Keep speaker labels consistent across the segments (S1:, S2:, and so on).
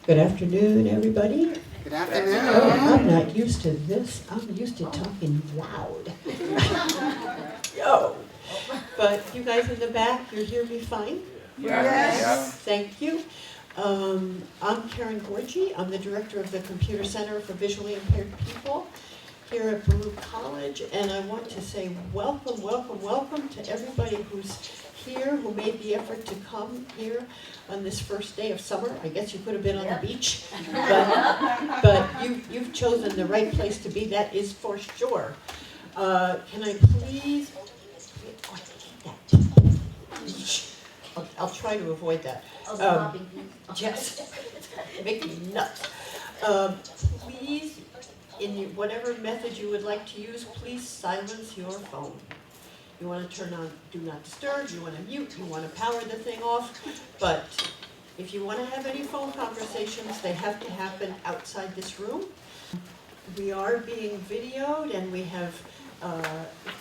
S1: Good afternoon, everybody.
S2: Good afternoon.
S1: Oh, I'm not used to this. I'm used to talking loud. Yo. But you guys in the back, you hear me fine?
S2: Yes.
S1: Thank you. I'm Karen Gorgie. I'm the director of the Computer Center for Visually Impaired People here at Baruch College, and I want to say welcome, welcome, welcome to everybody who's here, who made the effort to come here on this first day of summer. I guess you could have been on the beach, but you've chosen the right place to be, that is for sure. Can I please, oh, I hate that. I'll try to avoid that. Yes, make me nuts. Please, in whatever method you would like to use, please silence your phone. You want to turn on Do Not Disturb, you want to mute, you want to power the thing off, but if you want to have any phone conversations, they have to happen outside this room. We are being videoed, and we have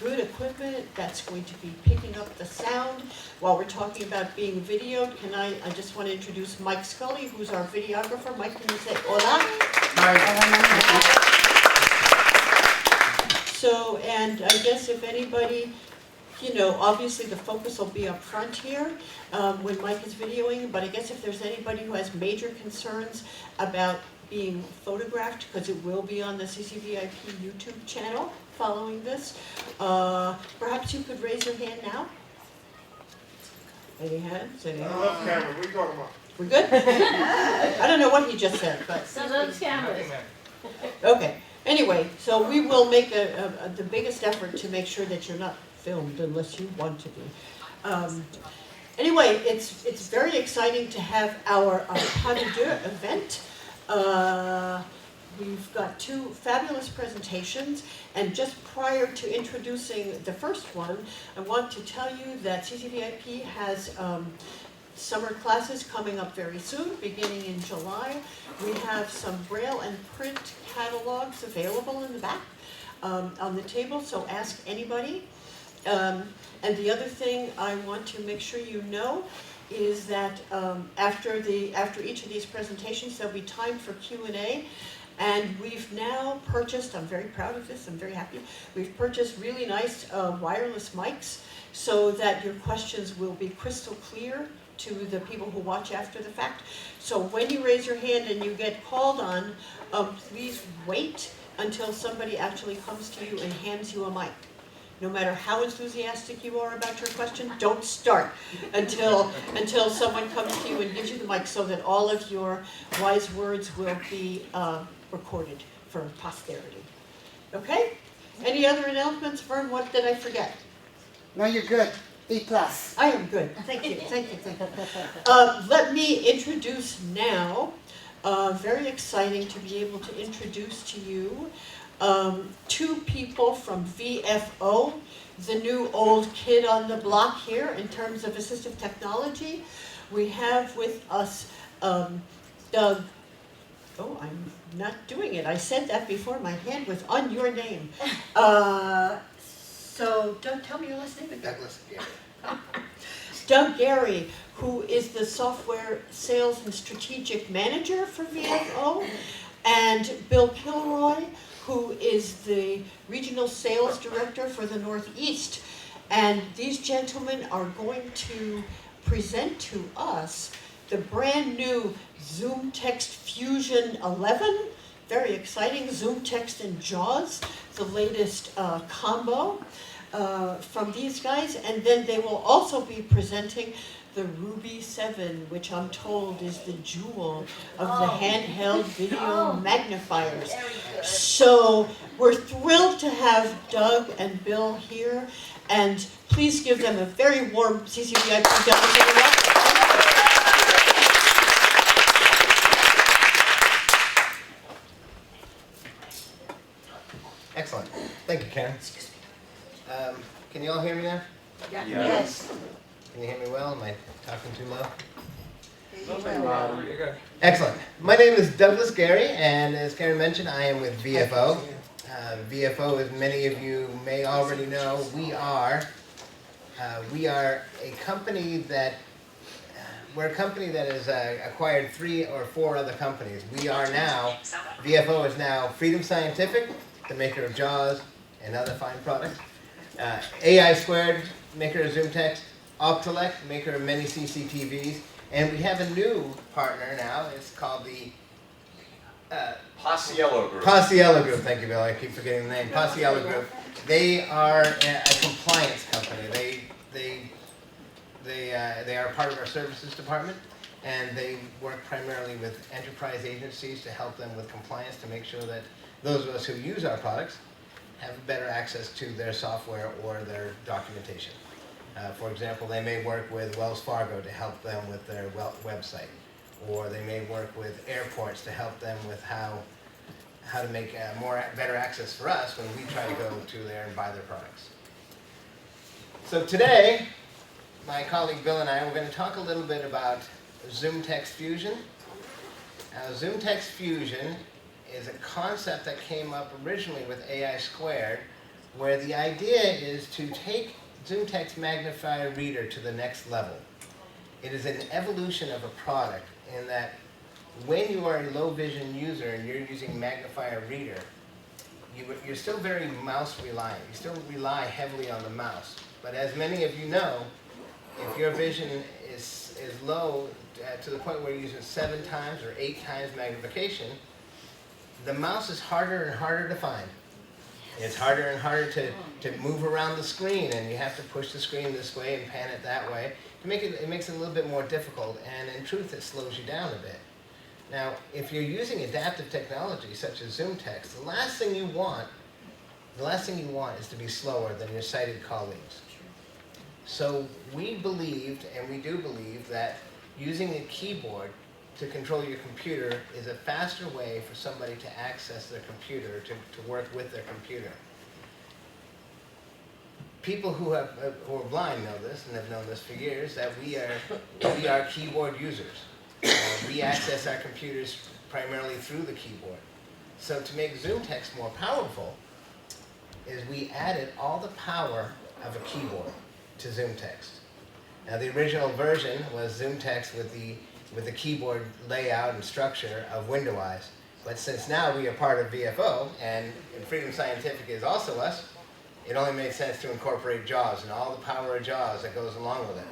S1: good equipment that's going to be picking up the sound. While we're talking about being videoed, I just want to introduce Mike Scully, who's our videographer. Mike, can you say hola?
S2: Hi.
S1: So, and I guess if anybody, obviously the focus will be up front here when Mike is videoing, but I guess if there's anybody who has major concerns about being photographed, because it will be on the CCVIP YouTube channel following this, perhaps you could raise your hand now. Any hands? Any hands?
S3: I love cameras. What are you talking about?
S1: We're good? I don't know what he just said, but.
S4: He loves cameras.
S1: Okay, anyway, so we will make the biggest effort to make sure that you're not filmed unless you want to be. Anyway, it's very exciting to have our Pas de Deux event. We've got two fabulous presentations, and just prior to introducing the first one, I want to tell you that CCVIP has summer classes coming up very soon, beginning in July. We have some Braille and print catalogs available in the back on the table, so ask anybody. And the other thing I want to make sure you know is that after each of these presentations, there'll be time for Q&A. And we've now purchased, I'm very proud of this, I'm very happy, we've purchased really nice wireless mics so that your questions will be crystal clear to the people who watch after the fact. So when you raise your hand and you get called on, please wait until somebody actually comes to you and hands you a mic. No matter how enthusiastic you are about your question, don't start until someone comes to you and gives you the mic, so that all of your wise words will be recorded for posterity. Okay? Any other announcements, Vern? What did I forget?
S2: No, you're good. B+.
S1: I am good. Thank you. Thank you. Thank you. Let me introduce now. Very exciting to be able to introduce to you two people from VFO, the new old kid on the block here in terms of assistive technology. We have with us Doug. Oh, I'm not doing it. I said that before. My hand was on your name. So, Doug, tell me your last name again.
S2: Douglas. Yeah.
S1: Doug Gary, who is the Software Sales and Strategic Manager for VFO, and Bill Kilroy, who is the Regional Sales Director for the Northeast. And these gentlemen are going to present to us the brand new Zoomtext Fusion 11. Very exciting, Zoomtext and JAWS, the latest combo from these guys. And then they will also be presenting the Ruby 7, which I'm told is the jewel of the handheld video magnifiers. So we're thrilled to have Doug and Bill here, and please give them a very warm CCVIP welcome.
S5: Excellent. Thank you, Karen. Can you all hear me now?
S4: Yes.
S5: Can you hear me well? Am I talking too low?
S3: Nothing wrong. You're good.
S5: Excellent. My name is Douglas Gary, and as Karen mentioned, I am with VFO. VFO, as many of you may already know, we are a company that we're a company that has acquired 3 or 4 other companies. We are now, VFO is now Freedom Scientific, the maker of JAWS and other fine products. AI Squared, maker of Zoomtext. Optelec, maker of many CCTVs. And we have a new partner now. It's called the
S6: Paciello Group.
S5: Paciello Group. Thank you, Bill. I keep forgetting the name. Paciello Group. They are a compliance company. They are part of our services department, and they work primarily with enterprise agencies to help them with compliance to make sure that those of us who use our products have better access to their software or their documentation. For example, they may work with Wells Fargo to help them with their website, or they may work with airports to help them with how to make better access for us when we try to go to there and buy their products. So today, my colleague Bill and I are going to talk a little bit about Zoomtext Fusion. Now, Zoomtext Fusion is a concept that came up originally with AI Squared, where the idea is to take Zoomtext Magnifier Reader to the next level. It is an evolution of a product in that when you are a low vision user and you're using Magnifier Reader, you're still very mouse reliant. You still rely heavily on the mouse. But as many of you know, if your vision is low to the point where you're using 7 times or 8 times magnification, the mouse is harder and harder to find. It's harder and harder to move around the screen, and you have to push the screen this way and pan it that way. It makes it a little bit more difficult, and in truth, it slows you down a bit. Now, if you're using adaptive technology such as Zoomtext, the last thing you want is to be slower than your sighted colleagues. So we believed, and we do believe, that using a keyboard to control your computer is a faster way for somebody to access their computer, to work with their computer. People who are blind know this and have known this for years, that we are keyboard users. We access our computers primarily through the keyboard. So to make Zoomtext more powerful, is we added all the power of a keyboard to Zoomtext. Now the original version was Zoomtext with the keyboard layout and structure of Windowise. But since now we are part of VFO, and Freedom Scientific is also us, it only made sense to incorporate JAWS and all the power of JAWS that goes along with it.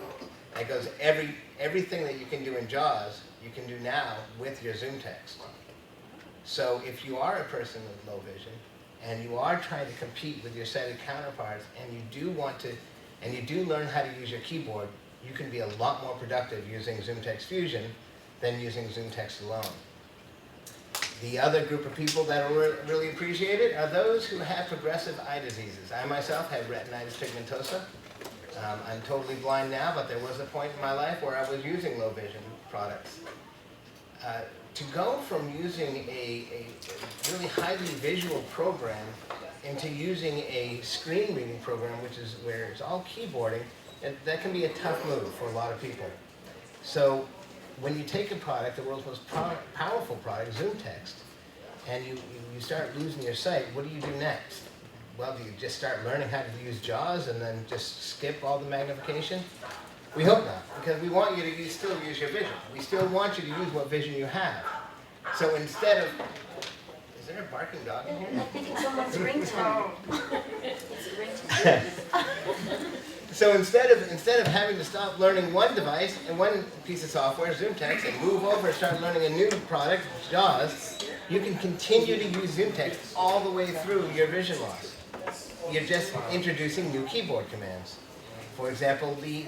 S5: That goes everything that you can do in JAWS, you can do now with your Zoomtext. So if you are a person with low vision, and you are trying to compete with your sighted counterparts, and you do learn how to use your keyboard, you can be a lot more productive using Zoomtext Fusion than using Zoomtext alone. The other group of people that will really appreciate it are those who have progressive eye diseases. I myself have retinitis pigmentosa. I'm totally blind now, but there was a point in my life where I was using low vision products. To go from using a really highly visual program into using a screen reading program, which is where it's all keyboarding, that can be a tough move for a lot of people. So when you take a product, the world's most powerful product, Zoomtext, and you start losing your sight, what do you do next? Well, do you just start learning how to use JAWS and then just skip all the magnification? We hope not, because we want you to still use your vision. We still want you to use what vision you have. So instead of... Is there a barking dog in here?
S4: I think it's someone's ringtone. It's a ringtone.
S5: So instead of having to stop learning one device and one piece of software, Zoomtext, and move over and start learning a new product, JAWS, you can continue to use Zoomtext all the way through your vision loss. You're just introducing new keyboard commands. For example, the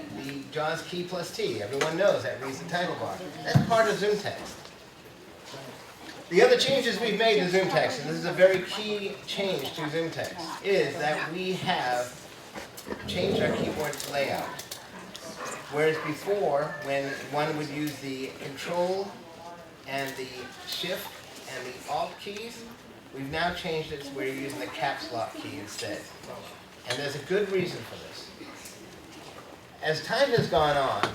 S5: JAWS key plus T. Everyone knows that reads the title bar. That's part of Zoomtext. The other changes we've made to Zoomtext, and this is a very key change to Zoomtext, is that we have changed our keyboard layout. Whereas before, when one would use the Control and the Shift and the Alt keys, we've now changed it to where you're using the Caps Lock key instead. And there's a good reason for this. As time has gone on,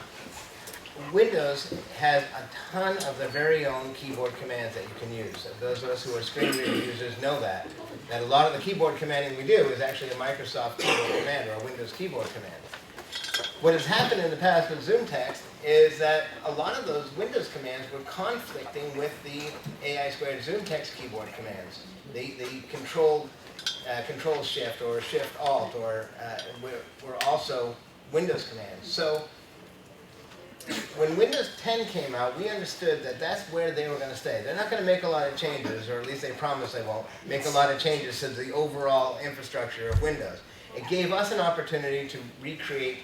S5: Windows has a ton of their very own keyboard commands that you can use. Those of us who are screen reader users know that a lot of the keyboard commanding we do is actually a Microsoft keyboard command or a Windows keyboard command. What has happened in the past with Zoomtext is that a lot of those Windows commands were conflicting with the AI squared Zoomtext keyboard commands. They control Shift or Shift Alt or were also Windows commands. So when Windows 10 came out, we understood that that's where they were going to stay. They're not going to make a lot of changes, or at least they promise they won't make a lot of changes to the overall infrastructure of Windows. It gave us an opportunity to recreate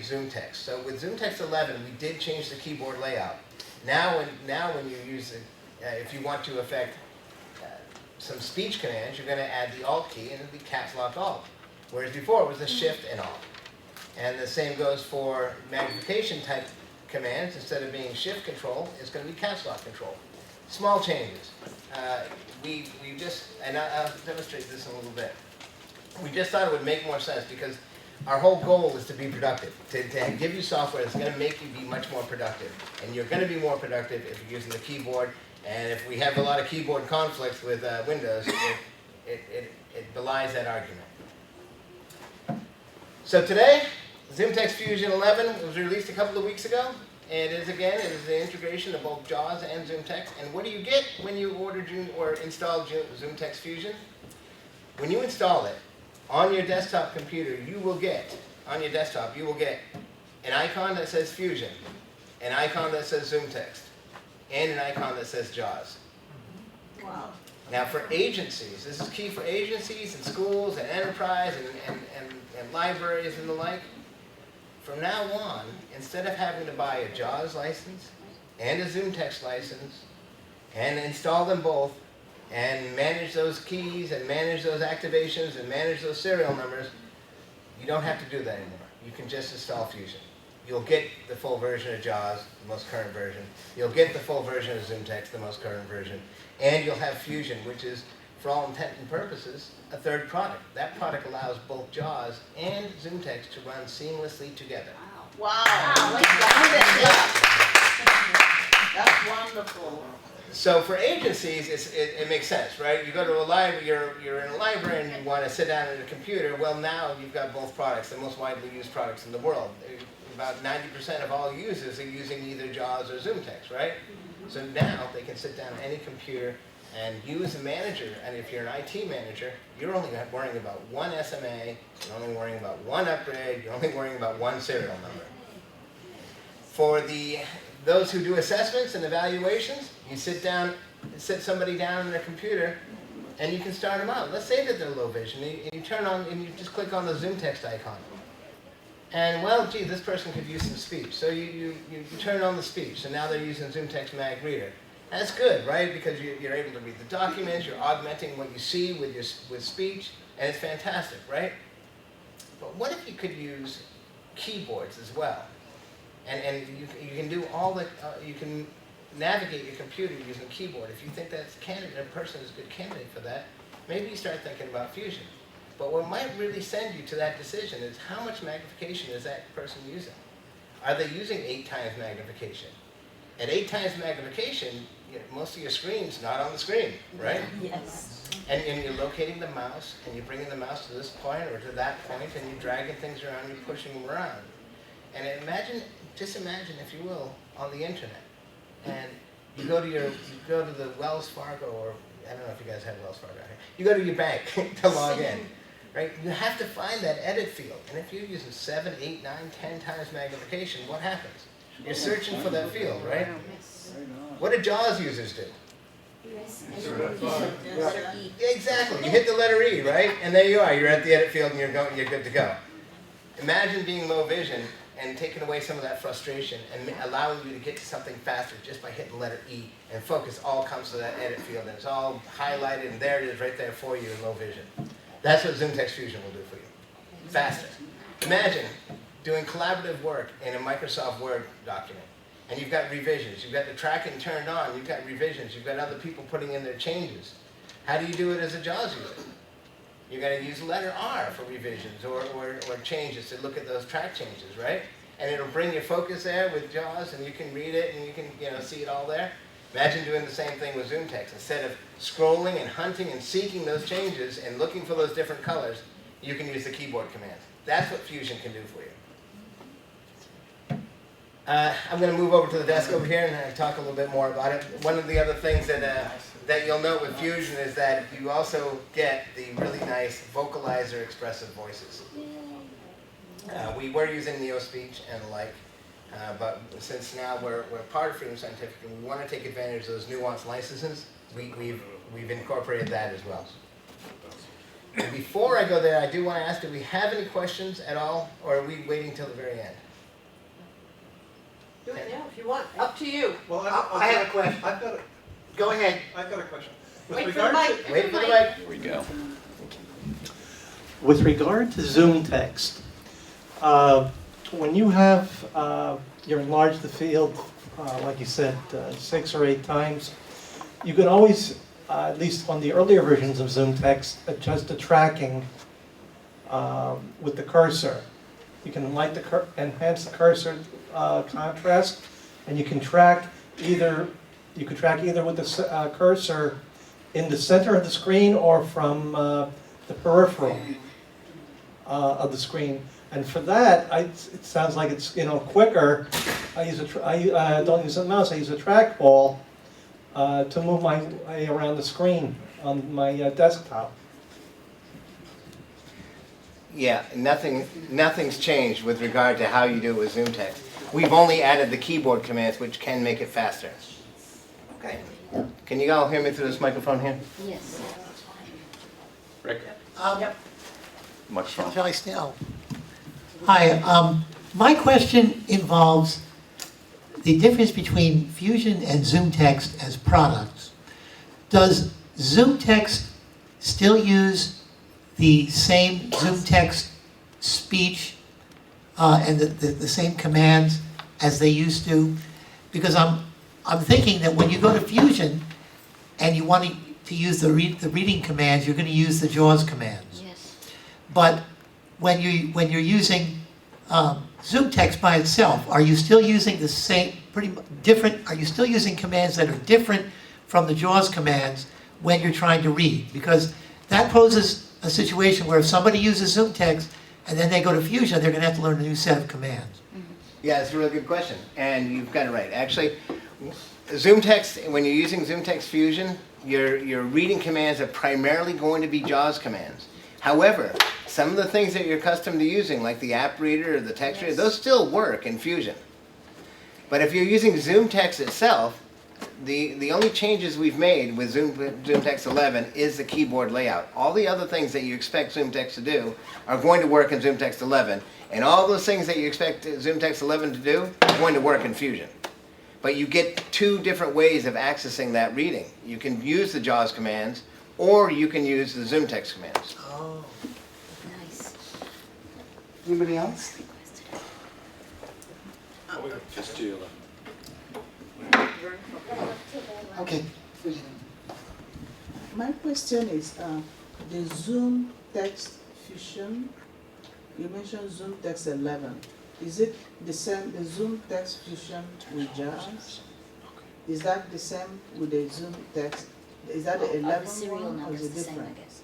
S5: Zoomtext. So with Zoomtext 11, we did change the keyboard layout. Now when you use it, if you want to affect some speech commands, you're going to add the Alt key, and it'll be caps lock Alt. Whereas before it was the Shift and Alt. And the same goes for magnification type commands. Instead of being Shift Control, it's going to be caps lock Control. Small changes. We just, and I'll demonstrate this in a little bit. We just thought it would make more sense because our whole goal is to be productive, to give you software that's going to make you be much more productive. And you're going to be more productive if you're using the keyboard. And if we have a lot of keyboard conflicts with Windows, it belies that argument. So today, Zoomtext Fusion 11 was released a couple of weeks ago. And it is the integration of both JAWS and Zoomtext. And what do you get when you order or install Zoomtext Fusion? When you install it, on your desktop computer, you will get an icon that says Fusion, an icon that says Zoomtext, and an icon that says JAWS.
S1: Wow.
S5: Now for agencies, this is key for agencies and schools and enterprise and libraries and the like. From now on, instead of having to buy a JAWS license and a Zoomtext license and install them both, and manage those keys, and manage those activations, and manage those serial numbers, you don't have to do that anymore. You can just install Fusion. You'll get the full version of JAWS, the most current version. You'll get the full version of Zoomtext, the most current version. And you'll have Fusion, which is, for all intent and purposes, a third product. That product allows both JAWS and Zoomtext to run seamlessly together.
S1: Wow. That's wonderful.
S5: So for agencies, it makes sense, right? You go to a library, you're in a library and you want to sit down at a computer. Well, now you've got both products, the most widely used products in the world. About 90% of all users are using either JAWS or Zoomtext, right? So now they can sit down at any computer and use a manager. And if you're an IT manager, you're only worrying about one SMA, you're only worrying about one upgrade, you're only worrying about one serial number. For those who do assessments and evaluations, you sit somebody down on their computer, and you can start them out. Let's say that they're low vision, and you turn on, and you just click on the Zoomtext icon. And well, gee, this person could use some speech. So you turn on the speech, and now they're using Zoomtext Mag Reader. That's good, right? Because you're able to read the documents, you're augmenting what you see with speech, and it's fantastic, right? But what if you could use keyboards as well? And you can do all the, you can navigate your computer using keyboard. If you think that a person is a good candidate for that, maybe you start thinking about Fusion. But what might really send you to that decision is how much magnification is that person using? Are they using 8 times magnification? At 8 times magnification, most of your screen's not on the screen, right?
S4: Yes.
S5: And you're locating the mouse, and you're bringing the mouse to this point or to that point, and you're dragging things around, you're pushing them around. And just imagine, if you will, on the internet, and you go to the Wells Fargo, or I don't know if you guys have Wells Fargo here. You go to your bank to log in, right? You have to find that edit field, and if you're using 7, 8, 9, 10 times magnification, what happens? You're searching for that field, right? What do JAWS users do? Exactly. You hit the letter E, right? And there you are. You're at the edit field, and you're good to go. Imagine being low vision and taking away some of that frustration and allowing you to get to something faster just by hitting letter E, and focus all comes to that edit field, and it's all highlighted, and there it is right there for you in low vision. That's what Zoomtext Fusion will do for you. Faster. Imagine doing collaborative work in a Microsoft Word document, and you've got revisions, you've got the tracking turned on, you've got revisions, you've got other people putting in their changes. How do you do it as a JAWS user? You're going to use the letter R for revisions or changes to look at those track changes, right? And it'll bring your focus there with JAWS, and you can read it, and you can see it all there. Imagine doing the same thing with Zoomtext. Instead of scrolling and hunting and seeking those changes and looking for those different colors, you can use the keyboard commands. That's what Fusion can do for you. I'm going to move over to the desk over here and talk a little bit more about it. One of the other things that you'll note with Fusion is that you also get the really nice Vocalizer expressive voices. We were using NeoSpeech and the like, but since now we're part of Freedom Scientific and we want to take advantage of those nuanced licenses, we've incorporated that as well. And before I go there, I do want to ask, do we have any questions at all, or are we waiting till the very end?
S1: Do it now if you want, up to you.
S3: Well,
S2: I have a question.
S3: I've got a,
S2: Go ahead.
S3: I've got a question. With
S1: Wait for the
S3: regard to-
S1: mic.
S5: Wait for the mic.
S6: Here we go.
S7: With regard to Zoomtext, when you have, you enlarge the field, like you said, 6 or 8 times, you can always, at least on the earlier versions of Zoomtext, adjust the tracking with the cursor. You can enhance the cursor contrast, and you can track either with the cursor in the center of the screen or from the peripheral of the screen. And for that, it sounds like it's quicker. I don't use a mouse. I use a trackball to move my way around the screen on my desktop.
S5: Yeah, nothing's changed with regard to how you do it with Zoomtext. We've only added the keyboard commands, which can make it faster. Okay. Can you all hear me through this microphone here?
S4: Yes.
S6: Rick?
S8: Shall I still? Hi, my question involves the difference between Fusion and Zoomtext as products. Does Zoomtext still use the same Zoomtext speech and the same commands as they used to? Because I'm thinking that when you go to Fusion and you want to use the reading commands, you're going to use the JAWS commands.
S4: Yes.
S8: But when you're using Zoomtext by itself, are you still using the same, different? Are you still using commands that are different from the JAWS commands when you're trying to read? Because that poses a situation where if somebody uses Zoomtext and then they go to Fusion, they're going to have to learn a new set of commands.
S5: Yeah, it's a really good question, and you've got it right. Actually, Zoomtext, when you're using Zoomtext Fusion, your reading commands are primarily going to be JAWS commands. However, some of the things that you're accustomed to using, like the app reader or the text reader, those still work in Fusion. But if you're using Zoomtext itself, the only changes we've made with Zoomtext 11 is the keyboard layout. All the other things that you expect Zoomtext to do are going to work in Zoomtext 11, and all those things that you expect Zoomtext 11 to do are going to work in Fusion. But you get 2 different ways of accessing that reading. You can use the JAWS commands, or you can use the Zoomtext commands.
S8: Oh.
S4: Nice.
S2: Anybody else?
S6: Just do
S2: Okay.
S9: My question is, the Zoom Text Fusion, you mentioned Zoom Text 11. Is it the same, the Zoom Text Fusion with JAWS? Is that the same with the Zoom Text? Is that the 11
S4: The serial
S9: one or
S4: number
S9: is
S4: is
S9: it
S4: the same, I
S9: different?
S4: guess.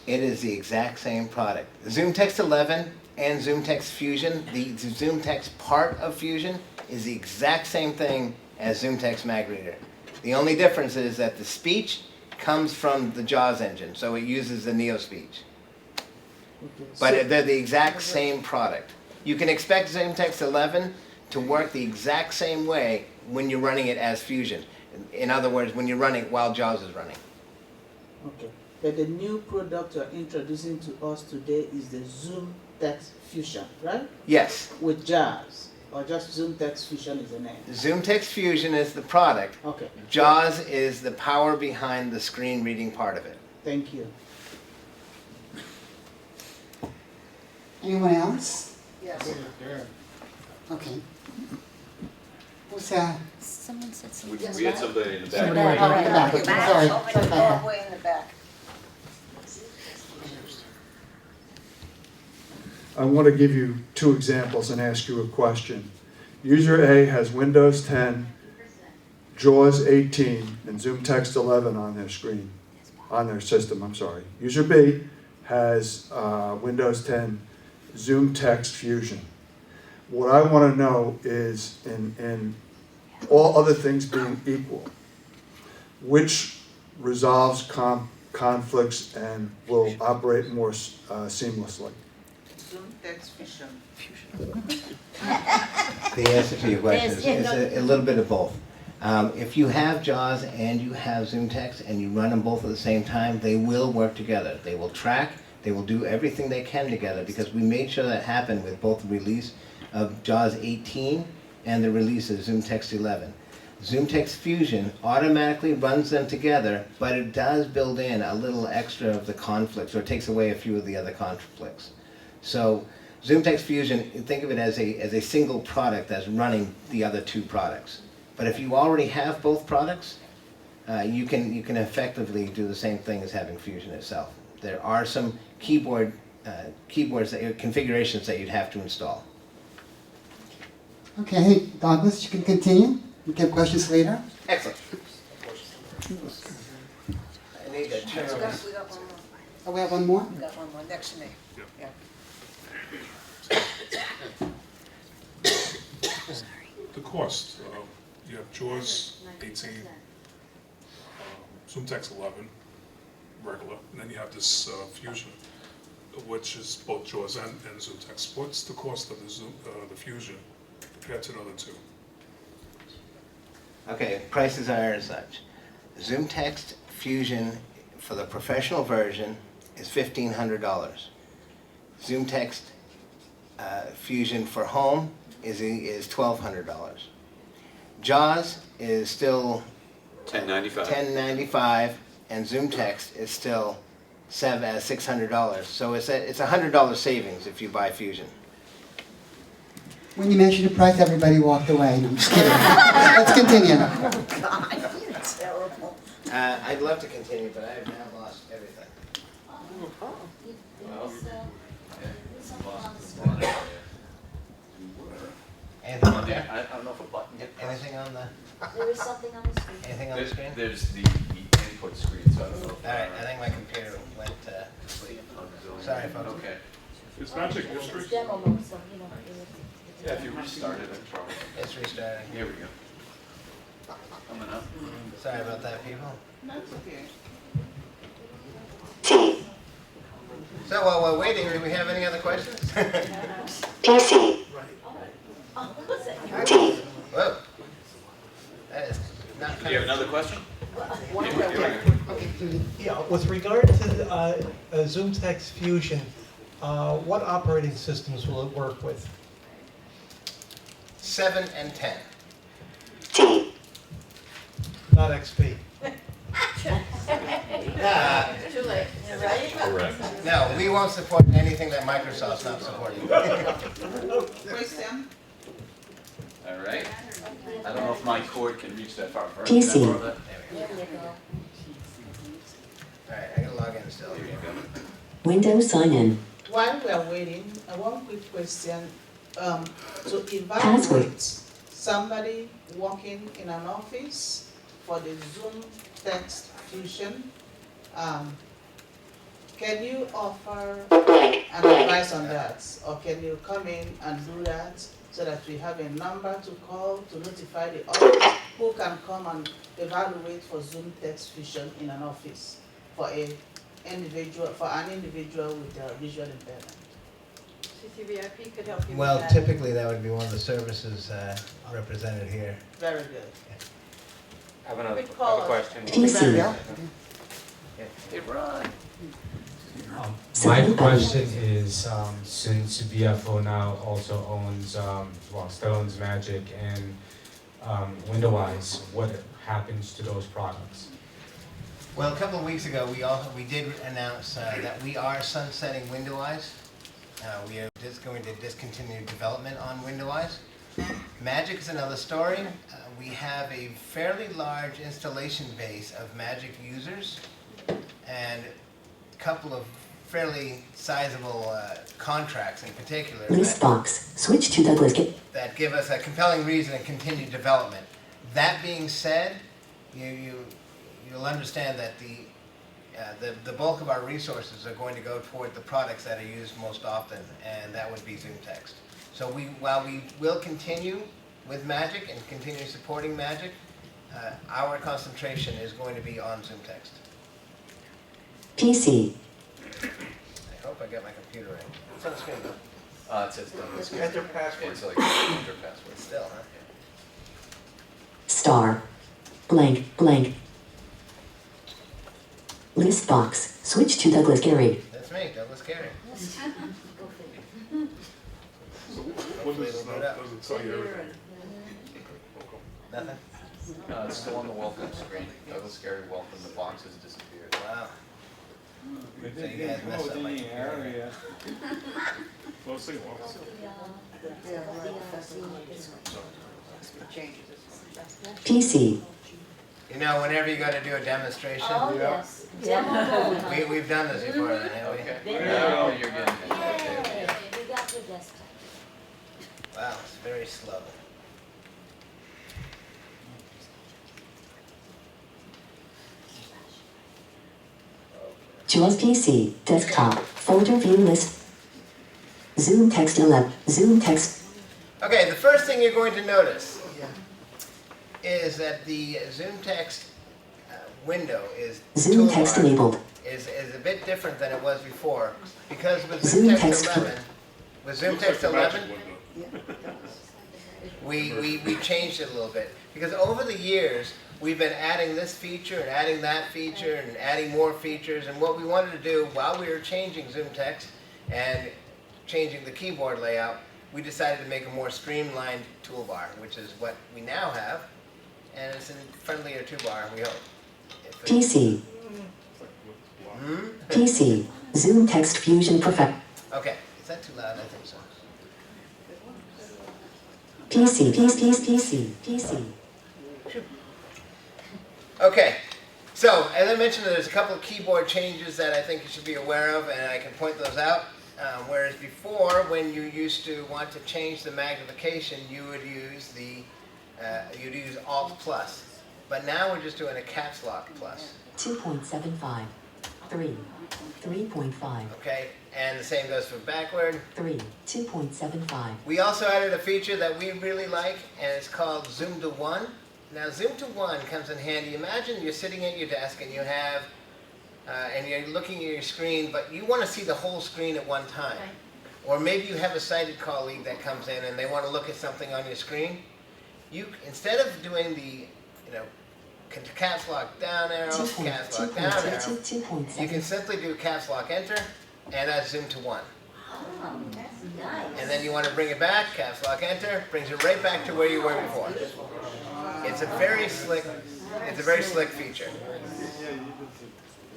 S5: It is the exact same product. Zoomtext 11 and Zoomtext Fusion, the Zoomtext part of Fusion, is the exact same thing as Zoomtext Mag Reader. The only difference is that the speech comes from the JAWS engine, so it uses the NeoSpeech.
S9: Okay.
S5: But they're the exact same product. You can expect Zoomtext 11 to work the exact same way when you're running it as Fusion. In other words, when you're running while JAWS is running.
S9: Okay, but the new product you're introducing to us today is the Zoom Text Fusion, right?
S5: Yes,
S9: With JAWS, or just Zoom Text Fusion is the name?
S5: Zoomtext Fusion is the product.
S9: Okay,
S5: JAWS is the power behind the screen reading part of it.
S9: thank you.
S2: Anyone else?
S9: Yes.
S2: Okay. Who's
S4: Someone said
S6: We
S4: something.
S6: we had somebody in the back.
S2: Somebody right in the back. Sorry. Sorry about that.
S9: in the back.
S10: I want to give you 2 examples and ask you a question. User A has Windows 10, JAWS 18, and Zoomtext 11 on their screen, on their system, I'm sorry. User B has Windows 10, Zoomtext Fusion. What I want to know is, in all other things being equal, which resolves conflicts and will operate more seamlessly?
S9: Zoomtext Fusion.
S5: The answer to your question is
S4: Yes,
S5: a little bit of both. If you have JAWS and you have Zoomtext and you run them both at the same time, they will work together. They will track, they will do everything they can together, because we made sure that happened with both the release of JAWS 18 and the release of Zoomtext 11. Zoomtext Fusion automatically runs them together, but it does build in a little extra of the conflicts, or it takes away a few of the other conflicts. So Zoomtext Fusion, think of it as a single product that's running the other two products. But if you already have both products, you can effectively do the same thing as having Fusion itself. There are some keyboards configurations that you'd have to install.
S2: Okay, hey, Douglas, you can continue. We can have questions later.
S5: Excellent. I need to turn on this.
S2: Oh, we have one more?
S4: We got one more, next to me. Yeah.
S11: The cost, you have JAWS 18, Zoomtext 11, regular, and then you have this Fusion, which is both JAWS and Zoomtext. What's the cost of the Fusion compared to the other two?
S5: Okay, prices are as such. Zoomtext Fusion for the professional version is $1,500. Zoomtext Fusion for home is $1,200. JAWS is still
S6: $10.95.
S5: $10.95, and Zoomtext is still $600. So it's $100 savings if you buy Fusion.
S2: When you mentioned the price, everybody walked away. No, I'm just kidding. Let's continue.
S4: God, you're terrible.
S5: I'd love to continue, but I have now lost everything. Anything on there?
S6: I don't know if a button.
S5: Anything on the?
S4: There is something on the screen.
S5: Anything on the screen?
S6: There's the input screen, so I don't know.
S5: All right, I think my computer went sleep. Sorry, folks.
S6: Okay.
S11: Is Magic
S4: It's
S11: History?
S4: demo mode, so, you know.
S6: Yeah, if you restart it, it's probably.
S5: It's restarting.
S6: Here we go. Coming up.
S5: Sorry about that, people.
S9: That's okay.
S5: So while we're waiting, do we have any other questions?
S2: PC.
S5: Whoa. That is not
S6: Do you have another question?
S7: Yeah, with regard to Zoomtext Fusion, what operating systems will it work with?
S5: 7 and 10.
S7: Not XP.
S1: Too late, right?
S6: Correct.
S5: No, we won't support anything that Microsoft's not supporting.
S9: Question?
S6: All right. I don't know if my cord can reach that far.
S2: PC.
S6: Can I borrow that?
S4: There you go.
S5: All right, I gotta log in still.
S6: Here you go.
S2: Windows sign in.
S9: While we are waiting, one quick question. To
S2: Password.
S9: evaluate somebody working in an office for the Zoomtext Fusion, can you offer an advice on that? Or can you come in and do that so that we have a number to call to notify the office who can come and evaluate for Zoomtext Fusion in an office for an individual with a visual impairment?
S1: CCVIP could help you with
S5: Well,
S1: that.
S5: typically that would be one of the services represented here.
S9: Very good.
S3: I have another
S1: Good call.
S3: question.
S6: Hey, Ron.
S12: My question is, since VFO now also owns, still owns Magic and Windows, what happens to those products?
S5: Well, a couple of weeks ago, we did announce that we are sunsetting Windows. We are just going to discontinue development on Windows. Magic is another story. We have a fairly large installation base of Magic users and a couple of fairly sizable contracts in particular
S2: List box. Switch to Douglas.
S5: that give us a compelling reason to continue development. That being said, you'll understand that the bulk of our resources are going to go toward the products that are used most often, and that would be Zoomtext. So while we will continue with Magic and continue supporting Magic, our concentration is going to be on Zoomtext.
S13: PC.
S5: I hope I got my computer right. It's on the screen though.
S6: It says done.
S7: Enter password.
S6: It's like enter password.
S5: Still, huh?
S13: Star. Blank, blank. List box. Switch to Douglas Gary.
S5: That's me, Douglas Carey.
S11: What does it tell you everything?
S5: Nothing?
S6: It's still on the welcome screen. Douglas Gary, welcome. The box has disappeared.
S5: Wow. So you guys messed up my computer.
S11: Well, see, well,
S13: PC.
S5: You know, whenever you got to do a demonstration,
S4: Oh, yes. Demo.
S5: we've done this before, then, haven't we?
S6: Okay. Now you're getting it.
S4: Yay, we got the desktop.
S5: Wow, it's very slow.
S13: JAWS PC. Desktop. Folder view list. Zoomtext 11. Zoomtext.
S5: Okay, the first thing you're going to notice is that the Zoomtext window is
S13: Zoomtext
S5: toolbar
S13: enabled.
S5: is a bit different than it was before, because with
S13: Zoomtext
S5: Zoomtext 11,
S11: window.
S5: we changed it a little bit, because over the years we've been adding this feature and adding that feature and adding more features, and what we wanted to do while we were changing Zoomtext and changing the keyboard layout, we decided to make a more streamlined toolbar, which is what we now have, and it's a friendlier toolbar, we hope.
S13: PC. PC. Zoomtext Fusion Perfect.
S5: Okay, is that too loud? I think so.
S13: PC.
S5: Okay, so as I mentioned, there's a couple of keyboard changes that I think you should be aware of, and I can point those out. Whereas before, when you used to want to change the magnification, you would use you'd use Alt plus. But now we're just doing a caps lock plus.
S13: 2.75. 3. 3.5.
S5: Okay, and the same goes for backward.
S13: 3. 2.75.
S5: We also added a feature that we really like, and it's called Zoom to 1. Now, Zoom to 1 comes in handy. Imagine you're sitting at your desk and you have, and you're looking at your screen, but you want to see the whole screen at one time. Or maybe you have a sighted colleague that comes in and they want to look at something on your screen. You, instead of doing the, caps lock down arrow, caps lock down arrow, you can simply do caps lock enter, and that's Zoom to 1.
S4: Oh, that's nice.
S5: And then you want to bring it back, caps lock enter, brings it right back to where you were before. It's a very slick feature.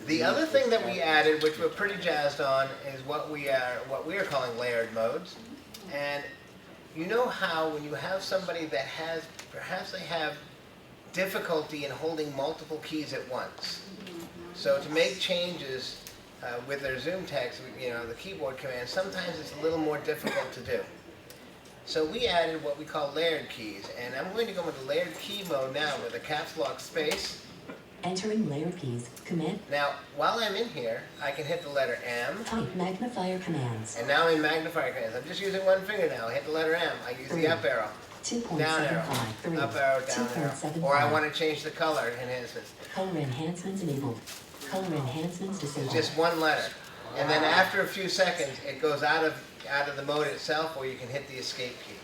S5: The other thing that we added, which we're pretty jazzed on, is what we are calling layered modes. And you know how when you have somebody that perhaps they have difficulty in holding multiple keys at once. So to make changes with their Zoomtext, the keyboard command, sometimes it's a little more difficult to do. So we added what we call layered keys, and I'm going to go into layered key mode now with a caps lock space.
S13: Entering layered keys. Command.
S5: Now, while I'm in here, I can hit the letter M.
S13: Type magnifier commands.
S5: And now I'm in magnifier commands. I'm just using one finger now. I hit the letter M. I use the up arrow, down arrow,
S13: 2.75.
S5: up arrow, down arrow.
S13: 2.75.
S5: Or I want to change the color enhancements.
S13: Color enhancements enabled. Color enhancements disabled.
S5: Just one letter. And then after a few seconds, it goes out of the mode itself, or you can hit the escape key.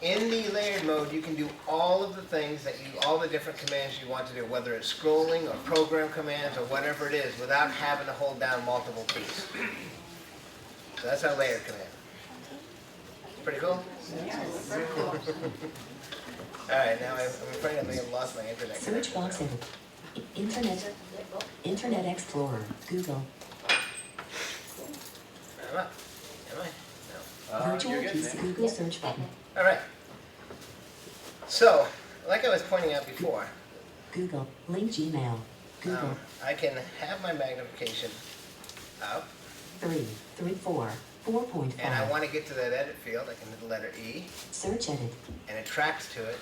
S5: In the layered mode, you can do all of the things all the different commands you want to do, whether it's scrolling or program commands or whatever it is, without having to hold down multiple keys. So that's our layered command. Pretty cool?
S4: Yes.
S5: All right, now I'm afraid I may have lost my internet
S13: Search
S5: connection.
S13: box enabled. Internet Explorer. Google.
S5: Am I?
S13: Virtual
S6: you're good,
S13: PC
S6: man.
S13: Google search button.
S5: No. All right. So, like I was pointing out before,
S13: Google. Link Gmail. Google.
S5: I can have my magnification up,
S13: 3. 4. 4.5.
S5: and I want to get to that edit field. I can hit the letter E,
S13: Search edit.
S5: and it tracks to it,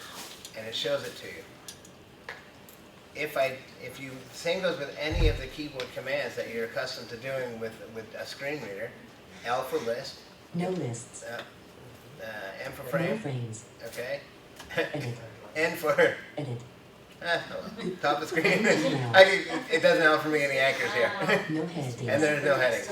S5: and it shows it to you. Same goes with any of the keyboard commands that you're accustomed to doing with a screen reader. L for list,
S13: No lists.
S5: M for
S13: No
S5: frame.
S13: frames.
S5: Okay.
S13: Edit.
S5: N for
S13: Edit.
S5: top of screen.
S13: Email.
S5: It doesn't offer me any anchors here.
S13: No headings.
S5: And there's no heading.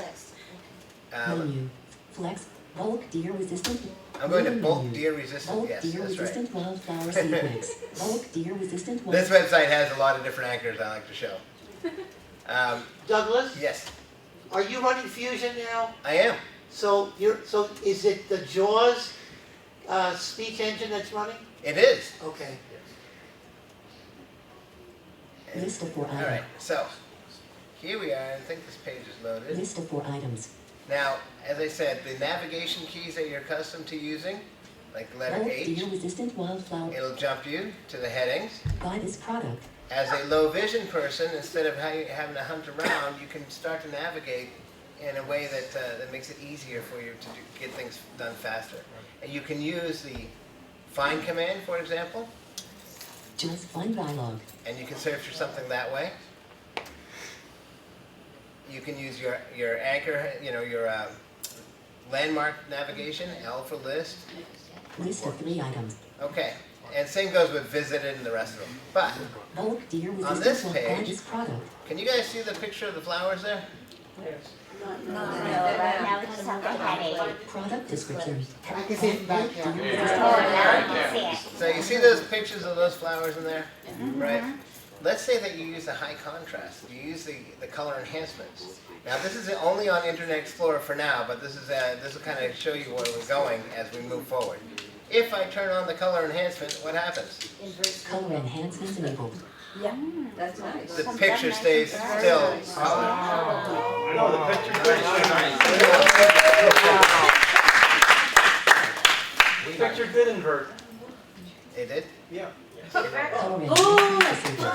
S13: Menu. Flex. Bulk deer resistant.
S5: I'm going to
S13: Main
S5: bulk
S13: menu.
S5: deer resistant.
S13: Bulk
S5: Yes,
S13: deer
S5: that's right.
S13: resistant wildflower sequence. Bulk deer resistant
S5: This
S13: wildflower.
S5: website has a lot of different anchors I like to show.
S8: Douglas,
S5: Yes,
S8: are you running Fusion now?
S5: I am.
S8: So is it the JAWS speech engine that's running?
S5: It is.
S8: Okay.
S13: List of 4
S5: All right,
S13: items.
S5: so here we are. I think this page is loaded.
S13: List of 4 items.
S5: Now, as I said, the navigation keys that you're accustomed to using, like the letter
S13: Bulk
S5: H,
S13: deer resistant wildflower.
S5: it'll jump you to the headings.
S13: Buy this product.
S5: As a low vision person, instead of having to hunt around, you can start to navigate in a way that makes it easier for you to get things done faster. And you can use the find command, for example,
S13: Just find dialogue.
S5: and you can search for something that way. You can use your anchor, your landmark navigation, L for list.
S13: List of 3 items.
S5: Okay, and same goes with visited and the rest of them. But
S13: Bulk deer
S5: on this
S13: resistant wildflower. Buy
S5: page,
S13: this product.
S5: can you guys see the picture of the flowers there?
S4: Now it's just have the heading.
S13: Product description.
S2: I can see it from back here.
S4: Oh, now I can see it.
S5: So you see those pictures of those flowers in there, right? Let's say that you use the high contrast. You use the color enhancements. Now this is only on Internet Explorer for now, but this will kind of show you where we're going as we move forward. If I turn on the color enhancement, what happens?
S13: Color enhancements enabled.
S4: Yeah, that's nice.
S5: The picture stays still solid.
S7: No, the picture Picture did invert.
S5: It did?
S7: Yeah.
S13: Color enhancements disabled.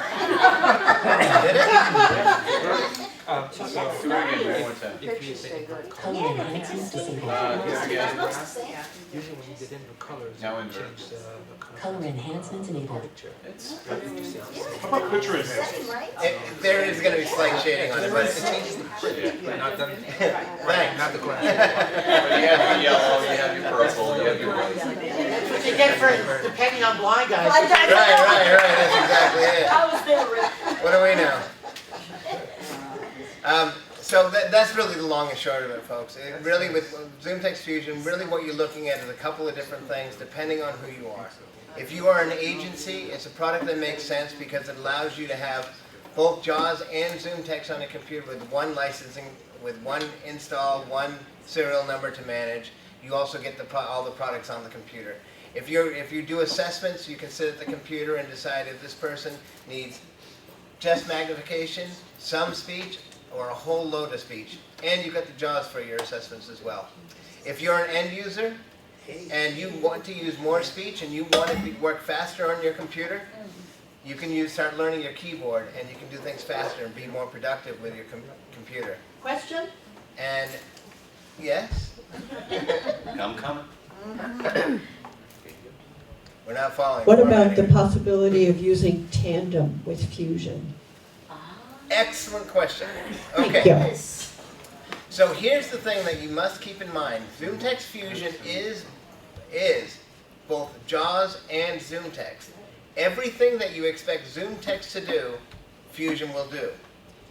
S5: Did it?
S6: Do it again, one more time.
S13: Color enhancements disabled.
S6: Here again.
S14: Usually when you get into colors,
S6: Now
S14: you
S6: invert.
S14: change the color.
S13: Color enhancements enabled.
S6: It's
S11: How about picture enhancement?
S5: There is going to be slight shading on it, but it changes the
S6: yeah.
S14: Not the,
S5: Thanks.
S14: not the class.
S6: But you have your yellow, you have your purple, you have your white.
S8: That's what you get for depending on blind guys.
S5: Right. That's exactly it.
S4: I was there, Rick.
S5: What do we know? So that's really the long and short of it, folks. Really, with Zoomtext Fusion, really what you're looking at is a couple of different things depending on who you are. If you are an agency, it's a product that makes sense because it allows you to have both JAWS and Zoomtext on a computer with one licensing, with one install, one serial number to manage. You also get all the products on the computer. If you do assessments, you can sit at the computer and decide if this person needs just magnification, some speech, or a whole load of speech. And you've got the JAWS for your assessments as well. If you're an end user and you want to use more speech and you want it to work faster on your computer, you can start learning your keyboard and you can do things faster and be more productive with your computer.
S1: Question?
S5: And yes,
S6: I'm coming.
S5: we're not following.
S1: What about the possibility of using Tandem with Fusion?
S5: Excellent question.
S1: Thank
S5: Okay.
S1: you.
S5: So here's the thing that you must keep in mind. Zoomtext Fusion is both JAWS and Zoomtext. Everything that you expect Zoomtext to do, Fusion will do.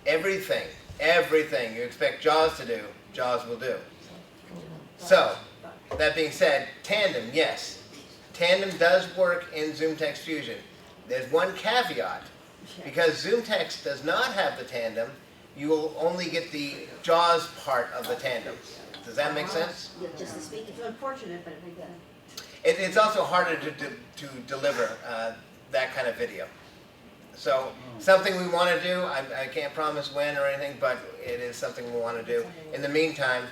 S5: Everything you expect JAWS to do, JAWS will do. So, that being said, Tandem, yes. Tandem does work in Zoomtext Fusion. There's one caveat. Because Zoomtext does not have the tandem, you will only get the JAWS part of the tandem. Does that make sense?
S4: Just the speaking. It's unfortunate, but we got
S5: It's also harder to deliver that kind of video. So something we want to do, I can't promise when or anything, but it is something we want to do. In the meantime,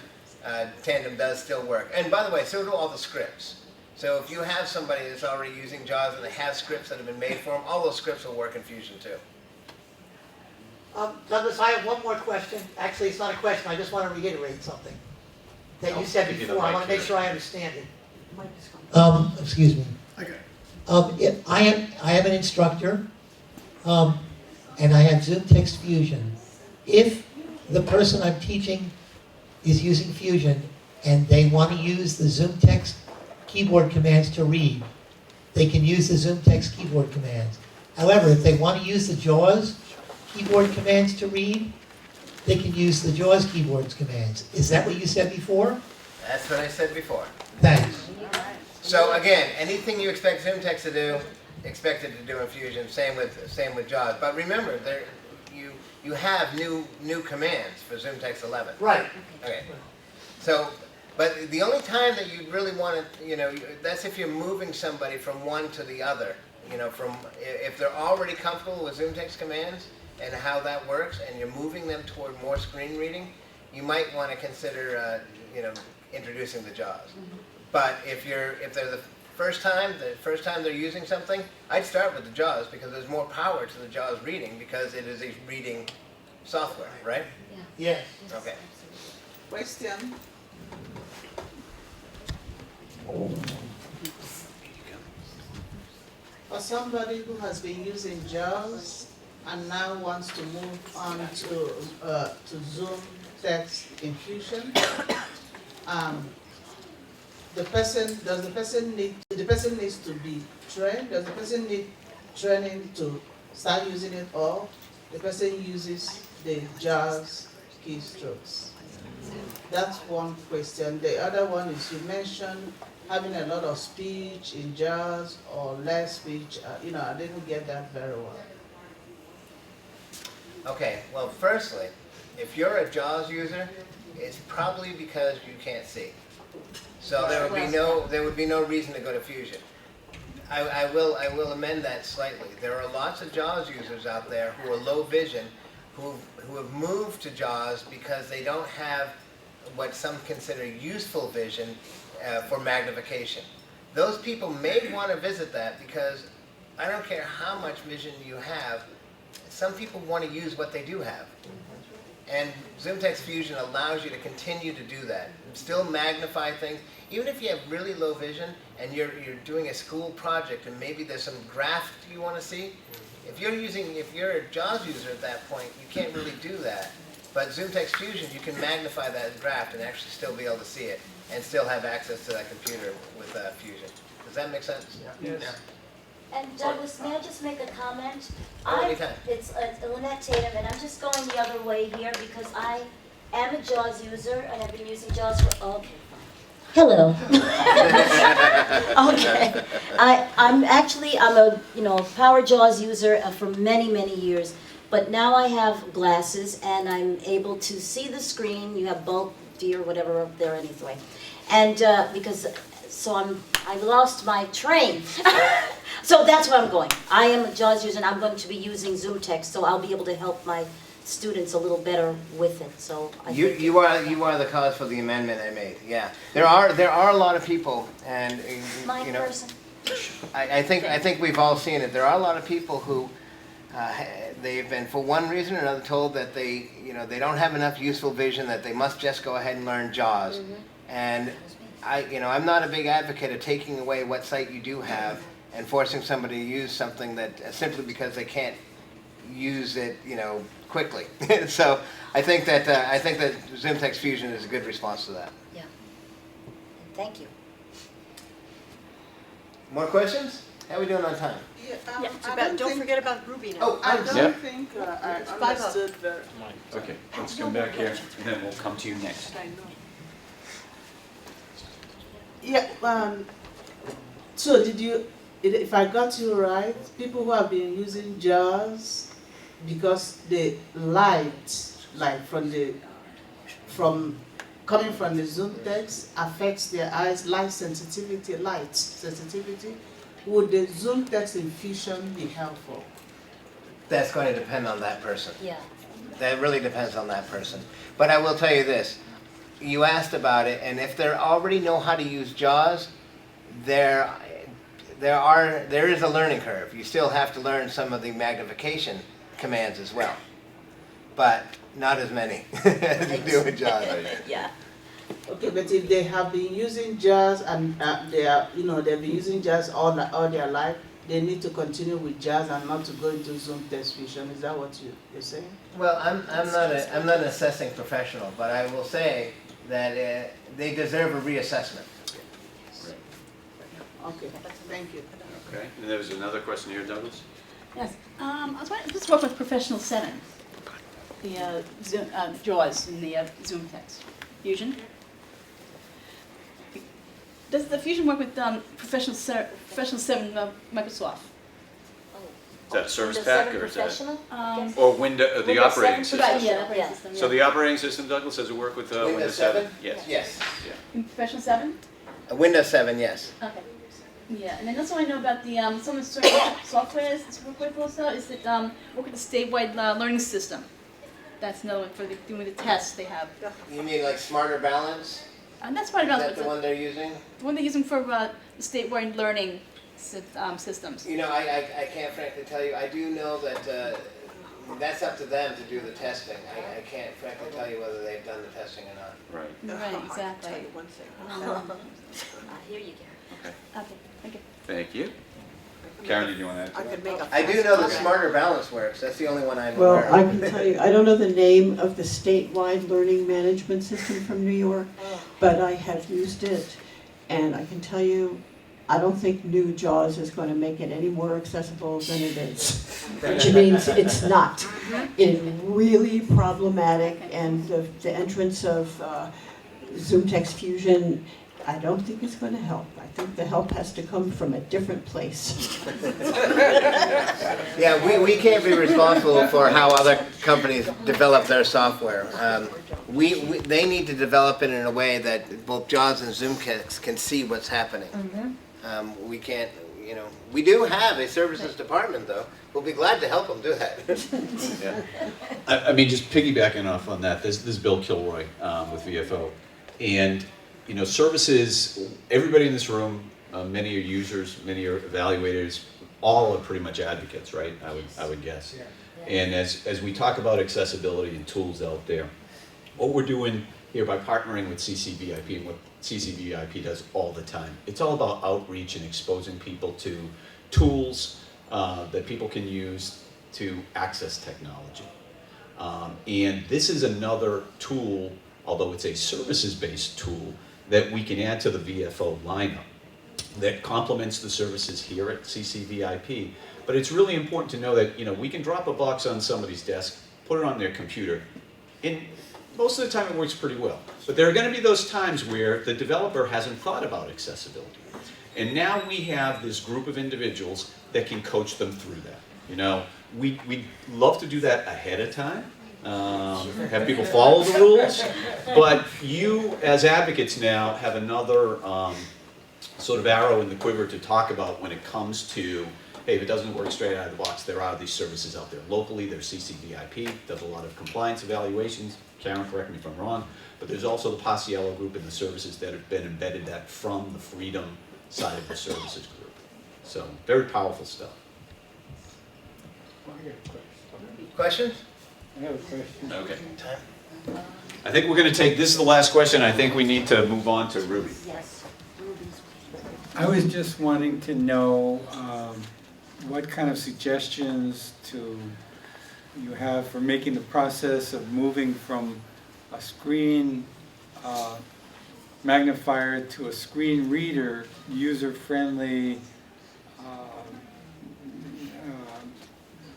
S5: Tandem does still work. And by the way, so do all the scripts. So if you have somebody that's already using JAWS and they have scripts that have been made for them, all those scripts will work in Fusion too.
S8: Douglas, I have one more question. Actually, it's not a question. I just want to reiterate something that you said
S6: give you the
S8: before. I
S6: mic
S8: want to make
S6: here.
S8: sure I understand it.
S13: Excuse me.
S10: Okay.
S13: I am an instructor, and I have Zoomtext Fusion. If the person I'm teaching is using Fusion,
S8: and they want to use the Zoomtext keyboard commands to read, they can use the Zoomtext keyboard commands. However, if they want to use the JAWS keyboard commands to read, they can use the JAWS keyboard commands. Is that what you said before?
S5: That's what I said before.
S8: Thanks.
S5: So again, anything you expect Zoomtext to do, expect it to do in Fusion. Same with JAWS. But remember, you have new commands for Zoomtext 11.
S8: Right.
S5: Okay. So, but the only time that you really want to, that's if you're moving somebody from one to the other. If they're already comfortable with Zoomtext commands and how that works, and you're moving them toward more screen reading, you might want to consider, introducing the JAWS. But if they're the first time they're using something, I'd start with the JAWS because there's more power to the JAWS reading because it is a reading software, right?
S8: Yes.
S5: Okay.
S9: Question? For somebody who has been using JAWS and now wants to move on to Zoomtext in Fusion, the person needs to be trained? Does the person need training to start using it, or the person uses the JAWS keystrokes? That's one question. The other one is, you mentioned having a lot of speech in JAWS or less speech. I didn't get that very well.
S5: Okay. Well, firstly, if you're a JAWS user, it's probably because you can't see. So there would be no reason to go to Fusion. I will amend that slightly. There are lots of JAWS users out there who are low vision, who have moved to JAWS because they don't have what some consider useful vision for magnification. Those people may want to visit that because I don't care how much vision you have, some people want to use what they do have. And Zoomtext Fusion allows you to continue to do that. Still magnify things. Even if you have really low vision and you're doing a school project and maybe there's some graph you want to see, if you're a JAWS user at that point, you can't really do that. But Zoomtext Fusion, you can magnify that graph and actually still be able to see it and still have access to that computer with Fusion. Does that make sense?
S14: Yes.
S4: And Douglas, may I just make a comment?
S5: Anytime.
S4: It's Lynnette Tatum, and I'm just going the other way here because I am a JAWS user, and I've been using JAWS for, okay, fine. Hello. Okay. I'm a power JAWS user for many, many years, but now I have glasses, and I'm able to see the screen. You have bulk view or whatever up there anyway. And I lost my train. So that's where I'm going. I am a JAWS user, and I'm going to be using Zoomtext, so I'll be able to help my students a little better with it. So
S5: you are the cause for the amendment I made. Yeah, there are a lot of people, and
S4: person.
S5: I think we've all seen it. There are a lot of people who they've been, for one reason or another, told that they don't have enough useful vision, that they must just go ahead and learn JAWS. And I'm not a big advocate of taking away what sight you do have and forcing somebody to use something that simply because they can't use it, quickly. So I think that Zoomtext Fusion is a good response to that.
S4: Yeah. Thank you.
S5: More questions? How are we doing on time?
S1: Don't forget about Ruby now.
S5: Oh,
S9: I don't think I
S1: It's 5
S9: understood very.
S6: Okay, let's come back here, and then we'll come to you next.
S9: I know. Yeah. So if I got you right, people who have been using JAWS because the light, like from coming from the Zoomtext, affects their eyes, light sensitivity, would the Zoomtext in Fusion be helpful?
S5: That's going to depend on that person.
S4: Yeah.
S5: That really depends on that person. But I will tell you this. You asked about it, and if they already know how to use JAWS, there is a learning curve. You still have to learn some of the magnification commands as well, but not as many as you do with JAWS.
S4: Yeah.
S9: Okay, but if they have been using JAWS and they've been using JAWS all their life, they need to continue with JAWS and not to go into Zoomtext Fusion. Is that what you're saying?
S5: Well, I'm not an assessing professional, but I will say that they deserve a reassessment.
S9: Okay, thank you.
S6: Okay, and there was another question here, Douglas?
S15: Yes, I was wondering, this work with professional settings, the Zoom, JAWS in the Zoomtext Fusion. Does the Fusion work with professional 7 Microsoft?
S6: Is that a service pack or is that?
S4: Professional?
S6: Or Windows, the
S4: Windows
S6: operating
S4: 7
S6: system?
S15: Right, yeah, operating system, yeah.
S6: So the operating system, Douglas, does it work with Windows 7? Yes.
S5: Yes.
S15: In professional 7?
S5: Windows 7, yes.
S15: Okay. Yeah, and then also I know about the some of the software that's work with also is that work with the statewide learning system. That's another one for doing the tests they have.
S5: You mean like Smarter Balance?
S15: And that's part
S5: Is
S15: about
S5: that the one they're using?
S15: the one they're using for the statewide learning systems.
S5: You know, I can't frankly tell you. I do know that that's up to them to do the testing. I can't frankly tell you whether they've done the testing or not.
S6: Right.
S15: Right, exactly.
S1: I'll tell you one thing.
S4: Here you go.
S6: Okay.
S15: Okay, thank you.
S6: Thank you. Karen, did you want to add to
S1: I
S6: that?
S1: could make a
S5: I do know that Smarter Balance works. That's the only one I'm
S16: Well,
S5: aware
S16: I
S5: of.
S16: can tell you, I don't know the name of the statewide learning management system from New York, but I have used it, and I can tell you, I don't think new JAWS is going to make it any more accessible than it is. Which means it's not. It is really problematic, and the entrance of Zoomtext Fusion, I don't think it's going to help. I think the help has to come from a different place.
S5: Yeah, we can't be responsible for how other companies develop their software. They need to develop it in a way that both JAWS and Zoomtext can see what's happening. We can't, you know, we do have a services department though. We'll be glad to help them do that.
S6: Yeah.
S17: I mean, just piggybacking off on that, this is Bill Kilroy with VFO. And, you know, services, everybody in this room, many are users, many are evaluators, all are pretty much advocates, right? I would guess. And as we talk about accessibility and tools out there, what we're doing here by partnering with CCVIP and what CCVIP does all the time, it's all about outreach and exposing people to tools that people can use to access technology. And this is another tool, although it's a services-based tool, that we can add to the VFO lineup that complements the services here at CCVIP. But it's really important to know that, you know, we can drop a box on somebody's desk, put it on their computer, and most of the time it works pretty well. But there are going to be those times where the developer hasn't thought about accessibility. And now we have this group of individuals that can coach them through that. You know, we'd love to do that ahead of time, have people follow the rules, but you as advocates now have another sort of arrow in the quiver to talk about when it comes to, hey, if it doesn't work straight out of the box, there are these services out there. Locally, there's CCVIP, does a lot of compliance evaluations. Karen, correct me if I'm wrong, but there's also the Paciello group and the services that have been embedded that from the Freedom side of the services group. So, very powerful stuff.
S5: Questions?
S18: I have a question.
S6: Okay. I think we're going to take, this is the last question. I think we need to move on to Ruby.
S4: Yes.
S18: I was just wanting to know what kind of suggestions you have for making the process of moving from a screen magnifier to a screen reader user-friendly,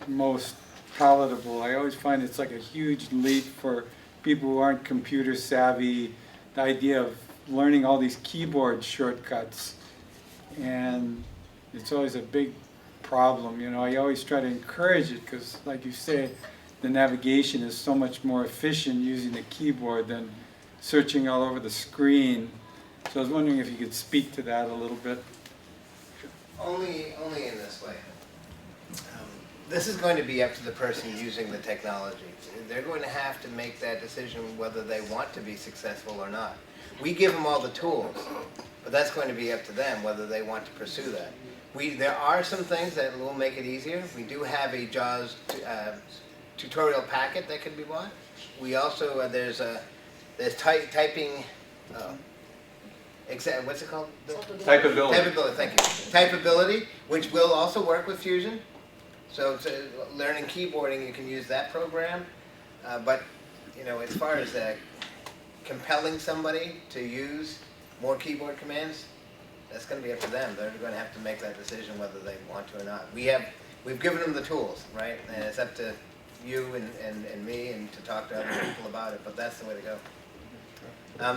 S18: most palatable. I always find it's like a huge leap for people who aren't computer savvy, the idea of learning all these keyboard shortcuts, and it's always a big problem. You know, I always try to encourage it because, like you say, the navigation is so much more efficient using the keyboard than searching all over the screen. So I was wondering if you could speak to that a little bit.
S5: Only in this way. This is going to be up to the person using the technology. They're going to have to make that decision whether they want to be successful or not. We give them all the tools, but that's going to be up to them whether they want to pursue that. There are some things that will make it easier. We do have a JAWS tutorial packet that can be bought. We also, there's typing, what's it called?
S6: Typability.
S5: Typability, thank you. Typability, which will also work with Fusion. So learning keyboarding, you can use that program. But, you know, as far as compelling somebody to use more keyboard commands, that's going to be up to them. They're going to have to make that decision whether they want to or not. We've given them the tools, right? And it's up to you and me and to talk to other people about it, but that's the way to go.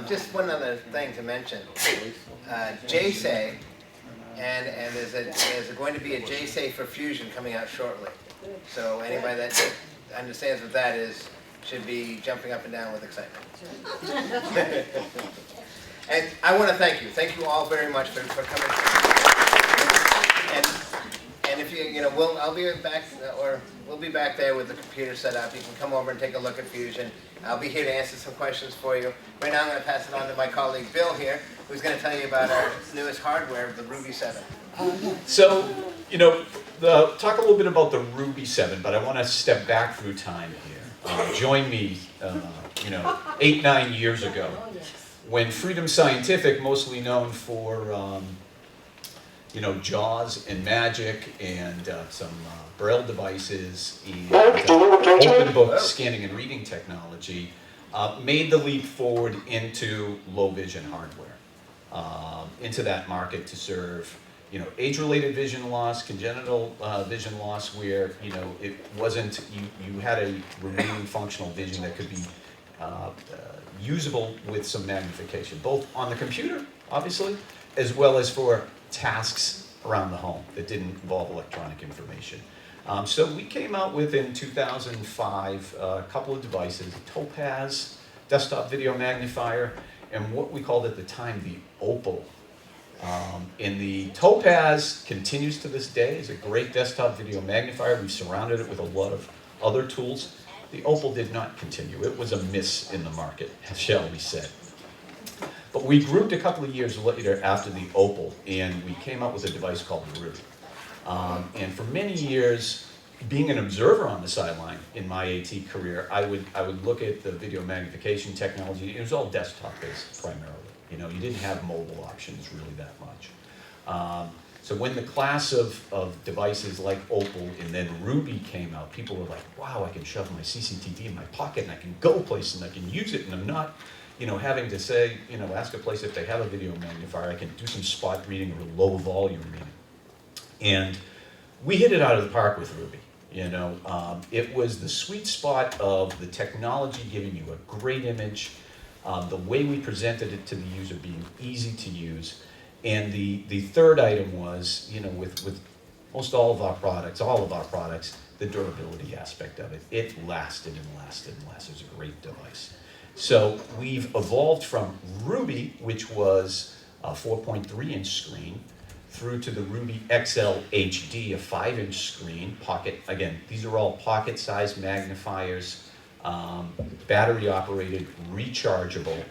S5: Just one other thing to mention. JSay, and there's going to be a JSay for Fusion coming out shortly. So anybody that understands what that is should be jumping up and down with excitement. And I want to thank you. Thank you all very much for coming. And if I'll be back, or we'll be back there with the computer set up. You can come over and take a look at Fusion. I'll be here to answer some questions for you. Right now I'm going to pass it on to my colleague Bill here, who's going to tell you about our newest hardware, the Ruby 7.
S17: So, talk a little bit about the Ruby 7, but I want to step back through time here. Join me, 8-9 years ago, when Freedom Scientific, mostly known for, JAWS and Magic and some Braille devices and open book scanning and reading technology, made the leap forward into low vision hardware, into that market to serve age-related vision loss, congenital vision loss, where it wasn't, you had a remaining functional vision that could be usable with some magnification, both on the computer, obviously, as well as for tasks around the home that didn't involve electronic information. So we came out with, in 2005, a couple of devices, a Topaz desktop video magnifier, and what we called at the time the Opal. And the Topaz continues to this day as a great desktop video magnifier. We've surrounded it with a lot of other tools. The Opal did not continue. It was a miss in the market, shall we say. But we grouped a couple of years later after the Opal, and we came out with a device called the Ruby. And for many years, being an observer on the sideline in my AT career, I would look at the video magnification technology. It was all desktop-based primarily. You didn't have mobile options really that much. So when the class of devices like Opal and then Ruby came out, people were like, wow, I can shove my CCTV in my pocket and I can go places and I can use it, and I'm not having to say, ask a place if they have a video magnifier. I can do some spot reading or low volume reading. And we hit it out of the park with Ruby. It was the sweet spot of the technology giving you a great image, the way we presented it to the user being easy to use, and the third item was, with most all of our products, the durability aspect of it. It lasted and lasted and lasted. It was a great device. So we've evolved from Ruby, which was a 4.3-inch screen, through to the Ruby XL HD, a 5-inch screen, pocket. Again, these are all pocket-sized magnifiers, battery-operated, rechargeable.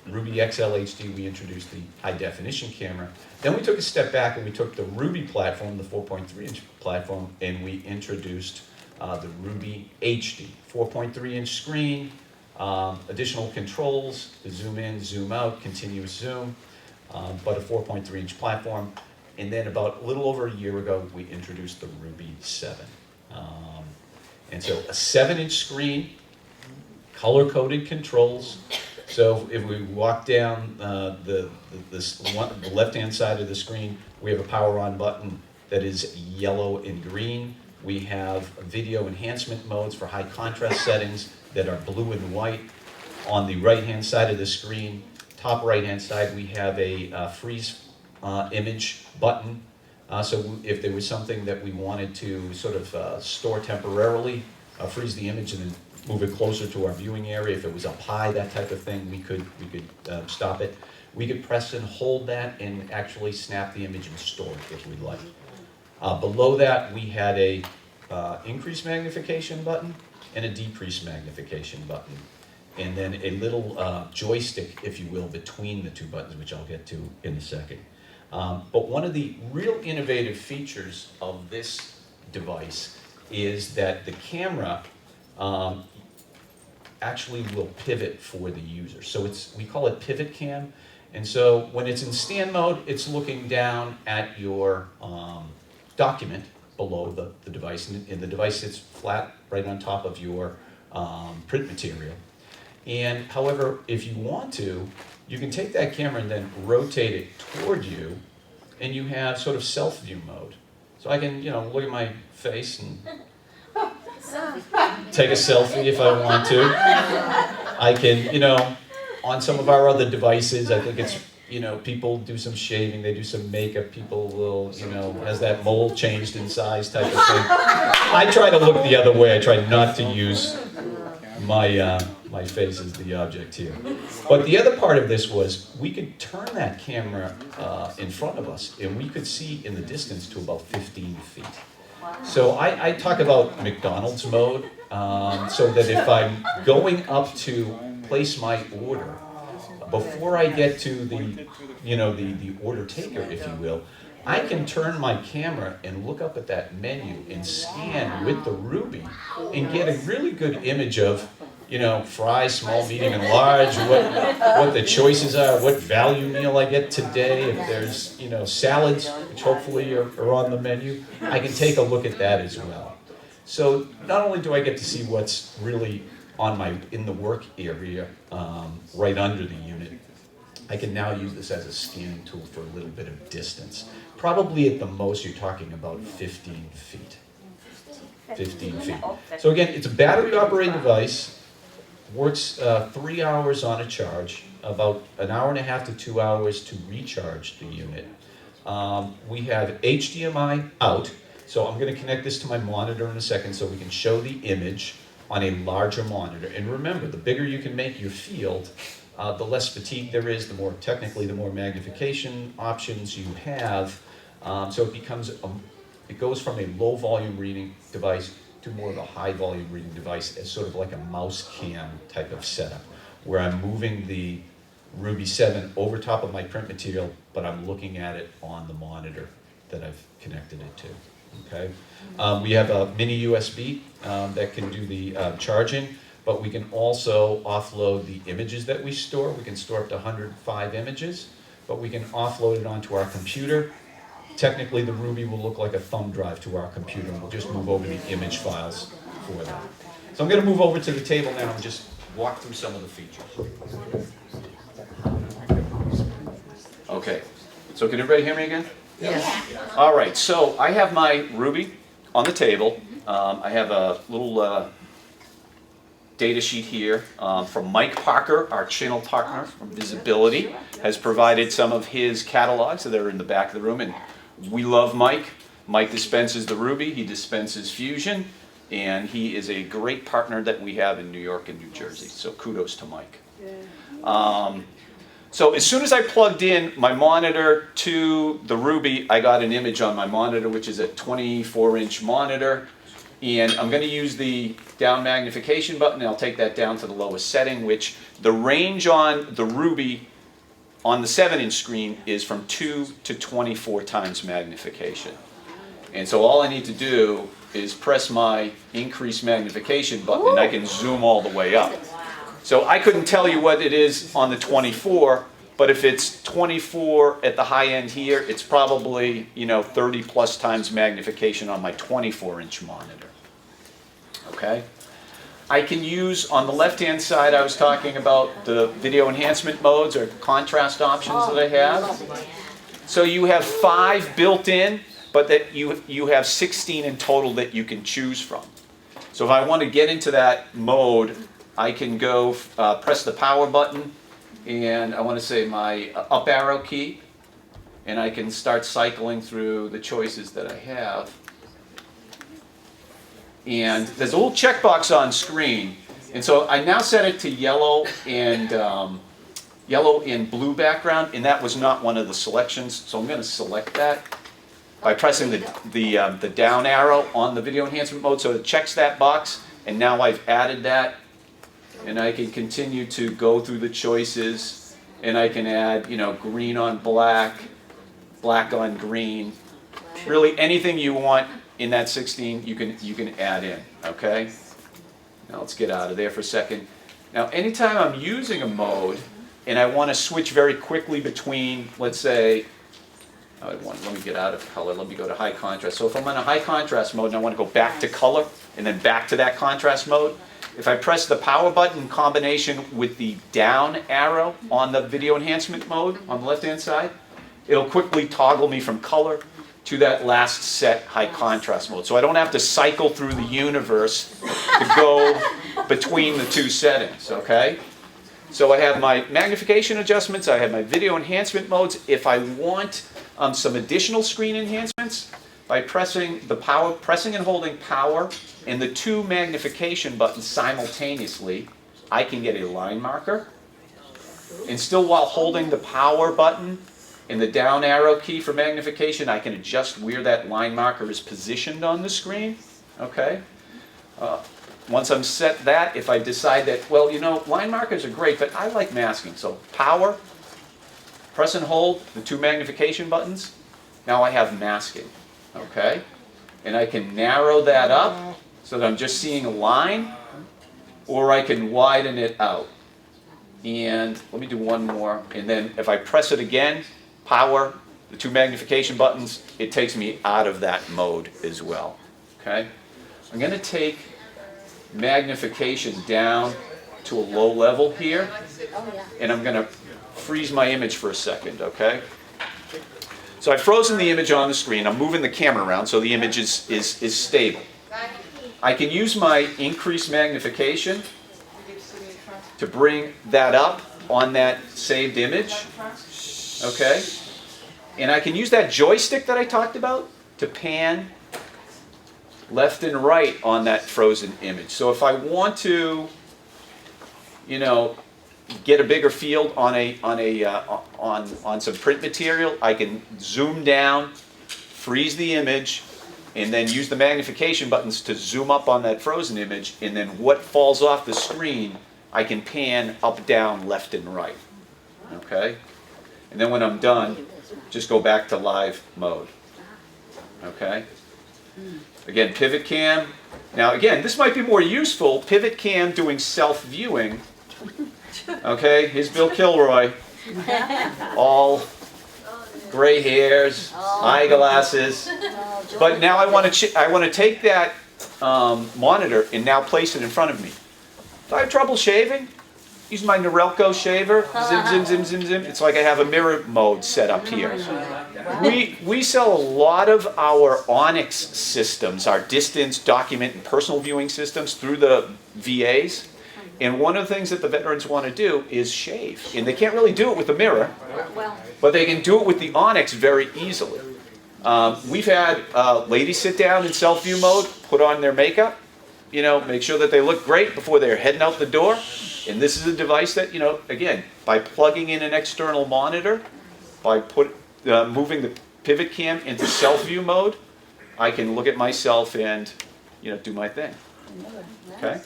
S17: Ruby XL HD, we introduced the high-definition camera. Then we took a step back and we took the Ruby platform, the 4.3-inch platform, and we introduced the Ruby HD, 4.3-inch screen, additional controls, the zoom in, zoom out, continuous zoom, but a 4.3-inch platform. And then about a little over a year ago, we introduced the Ruby 7. And so a 7-inch screen, color-coded controls. So if we walk down the left-hand side of the screen, we have a power on button that is yellow and green. We have video enhancement modes for high contrast settings that are blue and white. On the right-hand side of the screen, top right-hand side, we have a freeze image button. So if there was something that we wanted to sort of store temporarily, freeze the image and then move it closer to our viewing area. If it was up high, that type of thing, we could stop it. We could press and hold that and actually snap the image and store it if we'd like. Below that, we had a increase magnification button and a decrease magnification button. And then a little joystick, if you will, between the two buttons, which I'll get to in a second. But one of the real innovative features of this device is that the camera actually will pivot for the user. So we call it pivot cam. And so when it's in stand mode, it's looking down at your document below the device, and the device sits flat right on top of your print material. And however, if you want to, you can take that camera and then rotate it toward you, and you have sort of self-view mode. So I can, look at my face and take a selfie if I want to. I can, on some of our other devices, I think it's, people do some shaving, they do some makeup, people will, has that mole changed in size type of thing. I try to look the other way. I try not to use my face as the object here. But the other part of this was we could turn that camera in front of us, and we could see in the distance to about 15 feet. So I talk about McDonald's mode, so that if I'm going up to place my order, before I get to the order taker, if you will, I can turn my camera and look up at that menu and scan with the Ruby and get a really good image of, fries, small, medium, and large, what the choices are, what value meal I get today. If there's, salads, which hopefully are on the menu, I can take a look at that as well. So not only do I get to see what's really in the work area, right under the unit, I can now use this as a scanning tool for a little bit of distance. Probably at the most you're talking about 15 feet. 15 feet. So again, it's a battery-operated device. Works 3 hours on a charge, about an hour and a half to 2 hours to recharge the unit. We have HDMI out, so I'm going to connect this to my monitor in a second so we can show the image on a larger monitor. And remember, the bigger you can make your field, the less fatigue there is, the more magnification options you have. So it goes from a low volume reading device to more of a high volume reading device as sort of like a mouse cam type of setup, where I'm moving the Ruby 7 over top of my print material, but I'm looking at it on the monitor that I've connected it to. Okay. We have a mini USB that can do the charging, but we can also offload the images that we store. We can store up to 105 images, but we can offload it onto our computer. Technically, the Ruby will look like a thumb drive to our computer, and we'll just move over the image files for that. So I'm going to move over to the table now and just walk through some of the features. Okay, so can everybody hear me again?
S1: Yes.
S17: All right, so I have my Ruby on the table. I have a little data sheet here from Mike Parker, our channel partner from Visibility, has provided some of his catalogs that are in the back of the room, and we love Mike. Mike dispenses the Ruby, he dispenses Fusion, and he is a great partner that we have in New York and New Jersey, so kudos to Mike. So as soon as I plugged in my monitor to the Ruby, I got an image on my monitor, which is a 24-inch monitor. And I'm going to use the down magnification button, and I'll take that down to the lowest setting, which the range on the Ruby on the 7-inch screen is from 2 to 24 times magnification. And so all I need to do is press my increase magnification button, and I can zoom all the way up. So I couldn't tell you what it is on the 24, but if it's 24 at the high end here, it's probably 30 plus times magnification on my 24-inch monitor. Okay? I can use, on the left-hand side, I was talking about the video enhancement modes or contrast options that I have. So you have 5 built in, but that you have 16 in total that you can choose from. So if I want to get into that mode, I can go press the power button, and I want to say my up arrow key, and I can start cycling through the choices that I have. And there's a little checkbox on screen, and so I now set it to yellow and blue background, and that was not one of the selections, so I'm going to select that by pressing the down arrow on the video enhancement mode, so it checks that box, and now I've added that. And I can continue to go through the choices, and I can add, green on black, black on green. Really, anything you want in that 16, you can add in. Okay. Now let's get out of there for a second. Now, anytime I'm using a mode, and I want to switch very quickly between, let's say, let me get out of color. Let me go to high contrast. So if I'm on a high contrast mode and I want to go back to color, and then back to that contrast mode.
S6: If I press the power button in combination with the down arrow on the video enhancement mode on the left-hand side, it'll quickly toggle me from color to that last set high contrast mode. So I don't have to cycle through the universe to go between the two settings, okay? So I have my magnification adjustments, I have my video enhancement modes. If I want some additional screen enhancements, by pressing and holding power and the two magnification buttons simultaneously, I can get a line marker. And still while holding the power button and the down arrow key for magnification, I can adjust where that line marker is positioned on the screen, okay? Once I'm set that, if I decide that, well, you know, line markers are great, but I like masking. So power, press and hold the two magnification buttons. Now I have masking, okay? And I can narrow that up so that I'm just seeing a line, or I can widen it out. And let me do one more. And then if I press it again, power, the two magnification buttons, it takes me out of that mode as well, okay? I'm going to take magnification down to a low level here, and I'm going to freeze my image for a second, okay? So I've frozen the image on the screen. I'm moving the camera around so the image is stable. I can use my increased magnification to bring that up on that saved image, okay? And I can use that joystick that I talked about to pan left and right on that frozen image. So if I want to, you know, get a bigger field on some print material, I can zoom down, freeze the image, and then use the magnification buttons to zoom up on that frozen image, and then what falls off the screen, I can pan up, down, left, and right. Okay? And then when I'm done, just go back to live mode. Okay? Again, pivot cam. Now again, this might be more useful. Pivot cam doing self-viewing. Okay, here's Bill Kilroy. All gray hairs, eyeglasses. But now I want to take that monitor and now place it in front of me. If I have trouble shaving, use my Norelco shaver. Zim, zim, zim, zim, zim. It's like I have a mirror mode set up here. We sell a lot of our Onyx systems, our distance, document, and personal viewing systems through the VAs. And one of the things that the veterans want to do is shave. And they can't really do it with a mirror, but they can do it with the Onyx very easily. We've had ladies sit down in self-view mode, put on their makeup, you know, make sure that they look great before they're heading out the door. And this is a device that, you know, again, by plugging in an external monitor, by moving the pivot cam into self-view mode, I can look at myself and, you know, do my thing. Okay?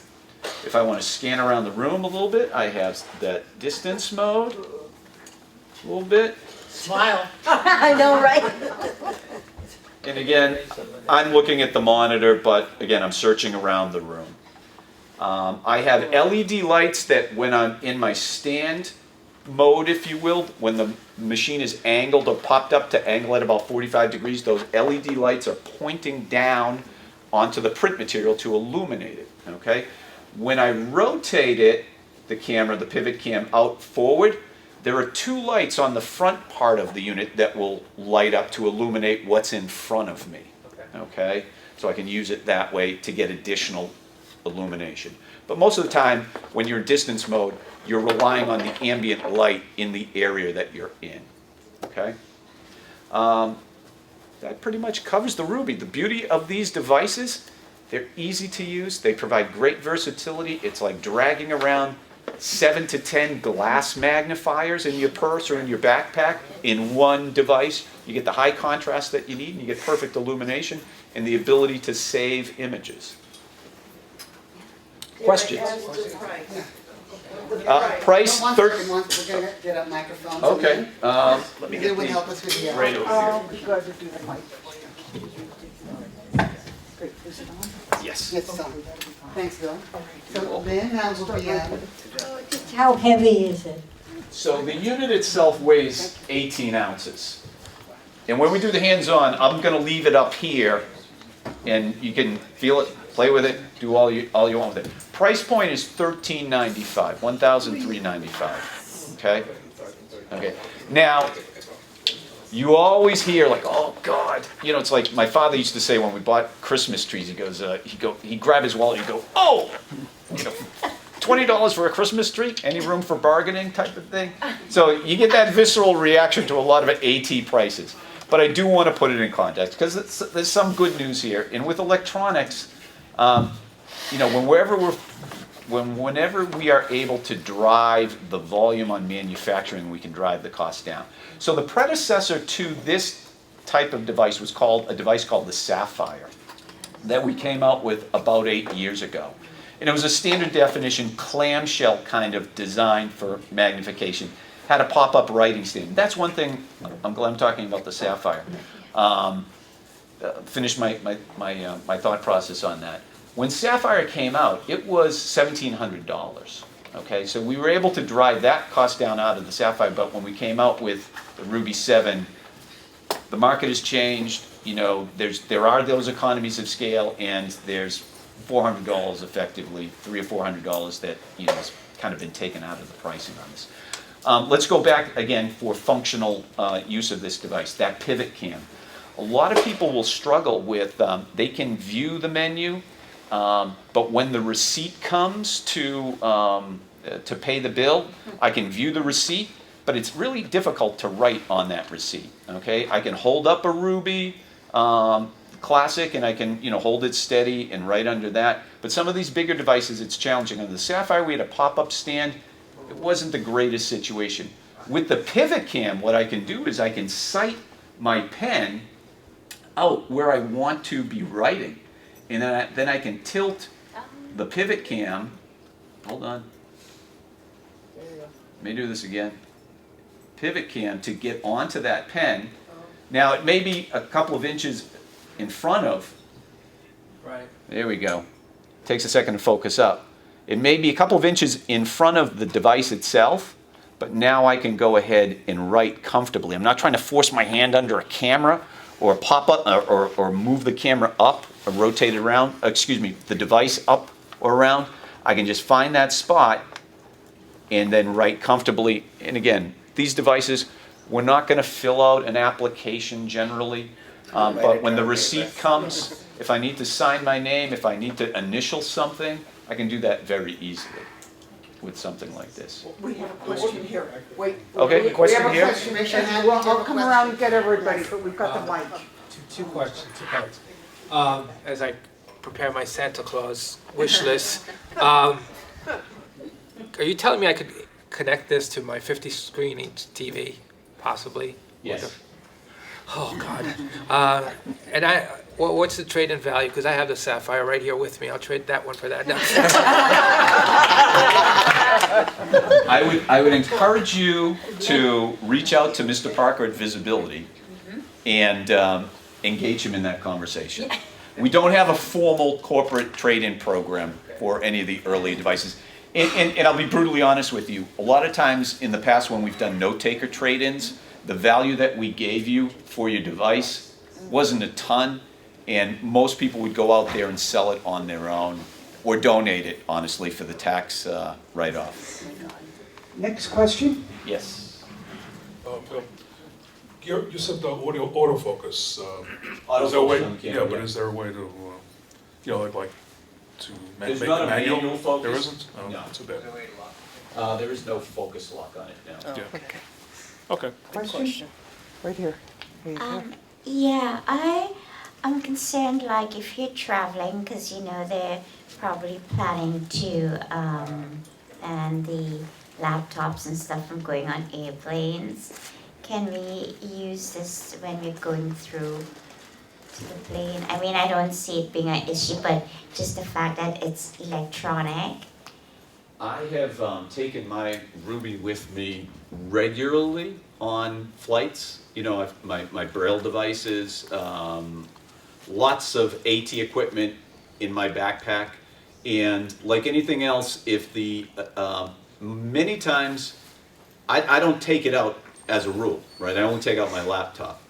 S6: If I want to scan around the room a little bit, I have that distance mode, a little bit.
S4: Smile. I know, right?
S6: And again, I'm looking at the monitor, but again, I'm searching around the room. I have LED lights that when I'm in my stand mode, if you will, when the machine is angled or popped up to angle at about 45 degrees, those LED lights are pointing down onto the print material to illuminate it, okay? When I rotate it, the camera, the pivot cam out forward, there are two lights on the front part of the unit that will light up to illuminate what's in front of me, okay? So I can use it that way to get additional illumination. But most of the time, when you're in distance mode, you're relying on the ambient light in the area that you're in, okay? That pretty much covers the Ruby. The beauty of these devices, they're easy to use. They provide great versatility. It's like dragging around 7 to 10 glass magnifiers in your purse or in your backpack in one device. You get the high contrast that you need, and you get perfect illumination and the ability to save images. Questions? Price?
S2: We're going to get a microphone.
S6: Okay. Let me get
S2: would help us with the
S6: right over here.
S16: Be glad to do the mic. Great. Is it on?
S6: Yes.
S2: Yes, it's on. Thanks, Bill. So Lynn, how will be
S19: How heavy is it?
S6: So the unit itself weighs 18 ounces. And when we do the hands-on, I'm going to leave it up here, and you can feel it Play with it, do all you want with it. Price point is $13.95, $1,395, okay? Okay, now, you always hear like, oh God, you know, it's like my father used to say when we bought Christmas trees, he goes, he'd grab his wallet, he'd go, oh, you know, $20 for a Christmas tree, any room for bargaining type of thing. So you get that visceral reaction to a lot of AT prices. But I do want to put it in context because there's some good news here. And with electronics, you know, whenever we are able to drive the volume on manufacturing, we can drive the cost down. So the predecessor to this type of device was a device called the Sapphire that we came out with about 8 years ago. And it was a standard definition clamshell kind of design for magnification. Had a pop-up writing stand. That's one thing, I'm glad I'm talking about the Sapphire. Finish my thought process on that. When Sapphire came out, it was $1,700. Okay, so we were able to drive that cost down out of the Sapphire, but when we came out with the Ruby 7, the market has changed. You know, there are those economies of scale, and there's $400 effectively, $300 or $400 that, you know, has kind of been taken out of the pricing on this. Let's go back again for functional use of this device, that pivot cam. A lot of people will struggle with, they can view the menu, but when the receipt comes to pay the bill, I can view the receipt, but it's really difficult to write on that receipt, okay? I can hold up a Ruby Classic and I can, you know, hold it steady and write under that, but some of these bigger devices, it's challenging. On the Sapphire, we had a pop-up stand. It wasn't the greatest situation. With the pivot cam, what I can do is I can sight my pen out where I want to be writing. And then I can tilt the pivot cam. Hold on. Let me do this again. Pivot cam to get onto that pen. Now it may be a couple of inches in front of.
S14: Right.
S6: There we go. Takes a second to focus up. It may be a couple of inches in front of the device itself, but now I can go ahead and write comfortably. I'm not trying to force my hand under a camera or pop up or move the camera up or rotate it around, the device up or around. I can just find that spot and then write comfortably. And again, these devices, we're not going to fill out an application generally, but when the receipt comes, if I need to sign my name, if I need to initial something, I can do that very easily with something like this.
S20: We have a question here. Wait.
S6: Okay, question
S20: We
S6: here.
S20: have a question, and I'll come around and get everybody, but we've got the mic.
S14: Two questions, two parts. As I prepare my Santa Claus wish list, are you telling me I could connect this to my 50-screen TV, possibly?
S6: Yes.
S14: Oh, God. And what's the trade-in value? Because I have the Sapphire right here with me. I'll trade that one for that. No.
S6: I would encourage you to reach out to Mr. Parker at Visibility and engage him in that conversation. We don't have a formal corporate trade-in program for any of the early devices. And I'll be brutally honest with you. A lot of times in the past when we've done note-taker trade-ins, the value that we gave you for your device wasn't a ton, and most people would go out there and sell it on their own or donate it, honestly, for the tax write-off.
S20: Next question?
S6: Yes.
S11: You said the audio autofocus.
S6: Autofocus
S11: Is there a way?
S6: on camera,
S11: But
S6: yeah.
S11: is there a way to, you know, like to make
S6: There's
S11: it
S6: not a
S11: manual?
S6: manual focus.
S11: There isn't? Oh,
S6: No.
S11: too bad.
S6: There is no focus lock on it now.
S11: Yeah. Okay.
S20: Question? Right here.
S21: Yeah, I'm concerned, like, if you're traveling, because, you know, they're probably planning to ban the laptops and stuff from going on airplanes. Can we use this when we're going through to the plane? I mean, I don't see it being an issue, but just the fact that it's electronic.
S6: I have taken my Ruby with me regularly on flights. You know, my Braille devices, lots of AT equipment in my backpack. And like anything else, if the, many times, I don't take it out as a rule, right? I only take out my laptop.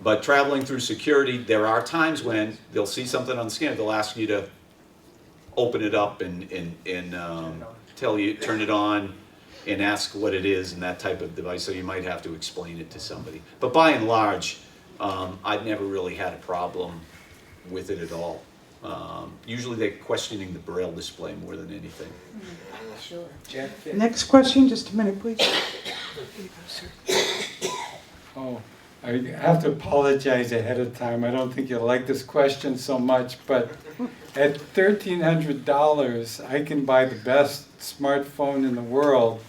S6: But traveling through security, there are times when they'll see something on the scanner, they'll ask you to
S17: open it up and tell you, turn it on and ask what it is and that type of device, so you might have to explain it to somebody. But by and large, I've never really had a problem with it at all. Usually they're questioning the Braille display more than anything.
S14: Sure.
S20: Next question, just a minute, please.
S18: Oh, I have to apologize ahead of time. I don't think you'll like this question so much, but at $1,300, I can buy the best smartphone in the world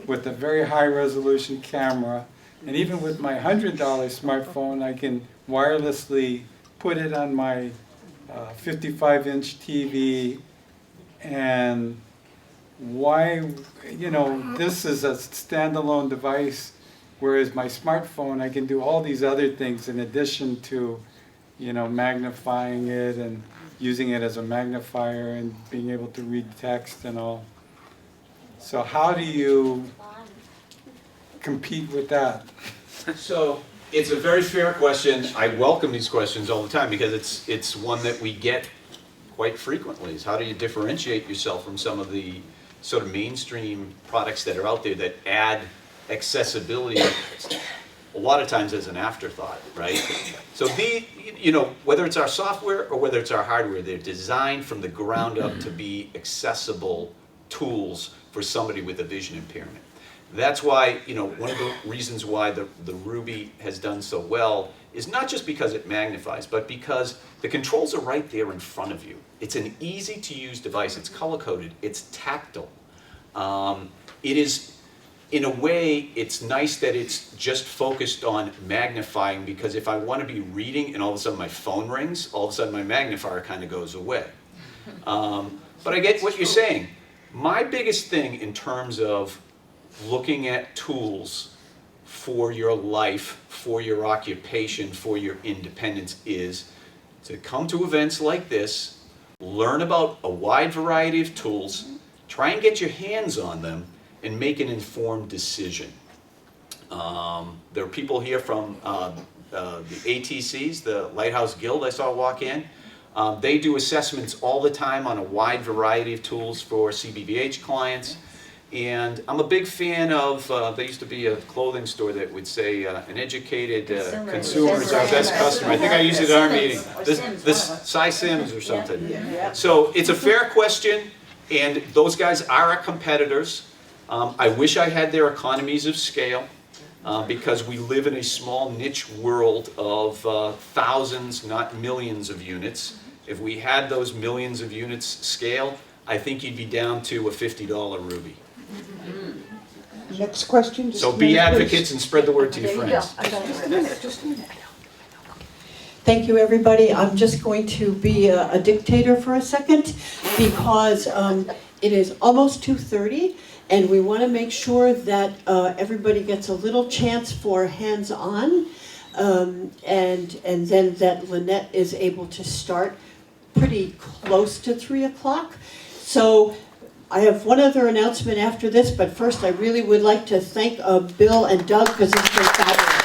S18: with a very high resolution camera. And even with my $100 smartphone, I can wirelessly put it on my 55-inch TV. And why, this is a standalone device, whereas my smartphone, I can do all these other things in addition to, magnifying it and using it as a magnifier and being able to read text and all. So how do you compete with that?
S17: So it's a very fair question. I welcome these questions all the time because it's one that we get quite frequently, is how do you differentiate yourself from some of the sort of mainstream products that are out there that add accessibility a lot of times as an afterthought, right? So whether it's our software or whether it's our hardware, they're designed from the ground up to be accessible tools for somebody with a vision impairment. That's why, one of the reasons why the Ruby has done so well is not just because it magnifies, but because the controls are right there in front of you. It's an easy to use device. It's color-coded. It's tactile. It is, in a way, it's nice that it's just focused on magnifying, because if I want to be reading and all of a sudden my phone rings, all of a sudden my magnifier kind of goes away. But I get what you're saying. My biggest thing in terms of looking at tools for your life, for your occupation, for your independence is to come to events like this, learn about a wide variety of tools, try and get your hands on them, and make an informed decision. There are people here from the ATCs, the Lighthouse Guild I saw walk in. They do assessments all the time on a wide variety of tools for CBVH clients. And I'm a big fan of, there used to be a clothing store that would say, an educated consumer is our best customer. I think I used it at our meeting. This Cy Sims or something. So it's a fair question, and those guys are our competitors. I wish I had their economies of scale, because we live in a small niche world of thousands, not millions of units. If we had those millions of units scale, I think you'd be down to a $50 Ruby.
S20: Next question.
S17: So be advocates and spread the word to your friends.
S20: Just a minute.
S16: Thank you, everybody. I'm just going to be a dictator for a second because it is almost 2:30 and we want to make sure that everybody gets a little chance for hands-on and then that Lynnette is able to start pretty close to 3 o'clock. So I have one other announcement after this, but first I really would like to thank Bill and Doug because it's been fabulous.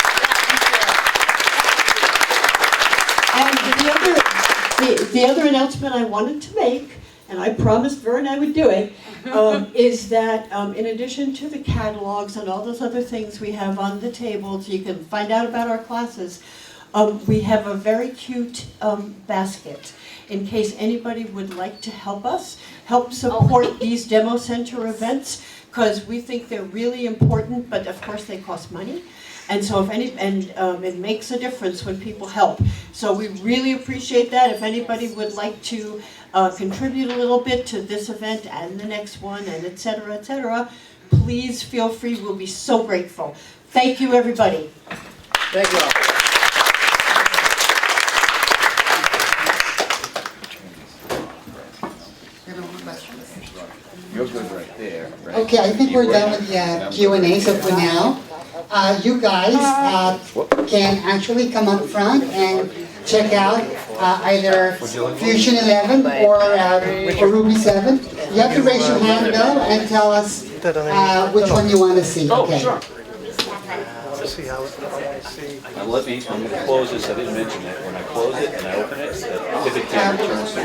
S16: And the other announcement I wanted to make, and I promised Vern I would do it, is that in addition to the catalogs and all those other things we have on the table so you can find out about our classes, we have a very cute basket in case anybody would like to help support these demo center events, because we think they're really important, but of course they cost money. And so it makes a difference when people help. So we really appreciate that. If anybody would like to contribute a little bit to this event and the next one, and et cetera, please feel free. We'll be so grateful. Thank you, everybody.
S5: Thank you all.
S17: Yours goes right there, right?
S2: Okay, I think we're done with the Q&A, so for now, you guys can actually come up front and check out either Fusion 11 or Ruby 7. You have to raise your hand though and tell us which one you want to see. Okay.
S6: Sure. Now I'm going to close this. I didn't mention that. When I close it and I open it, the pivot camera turns to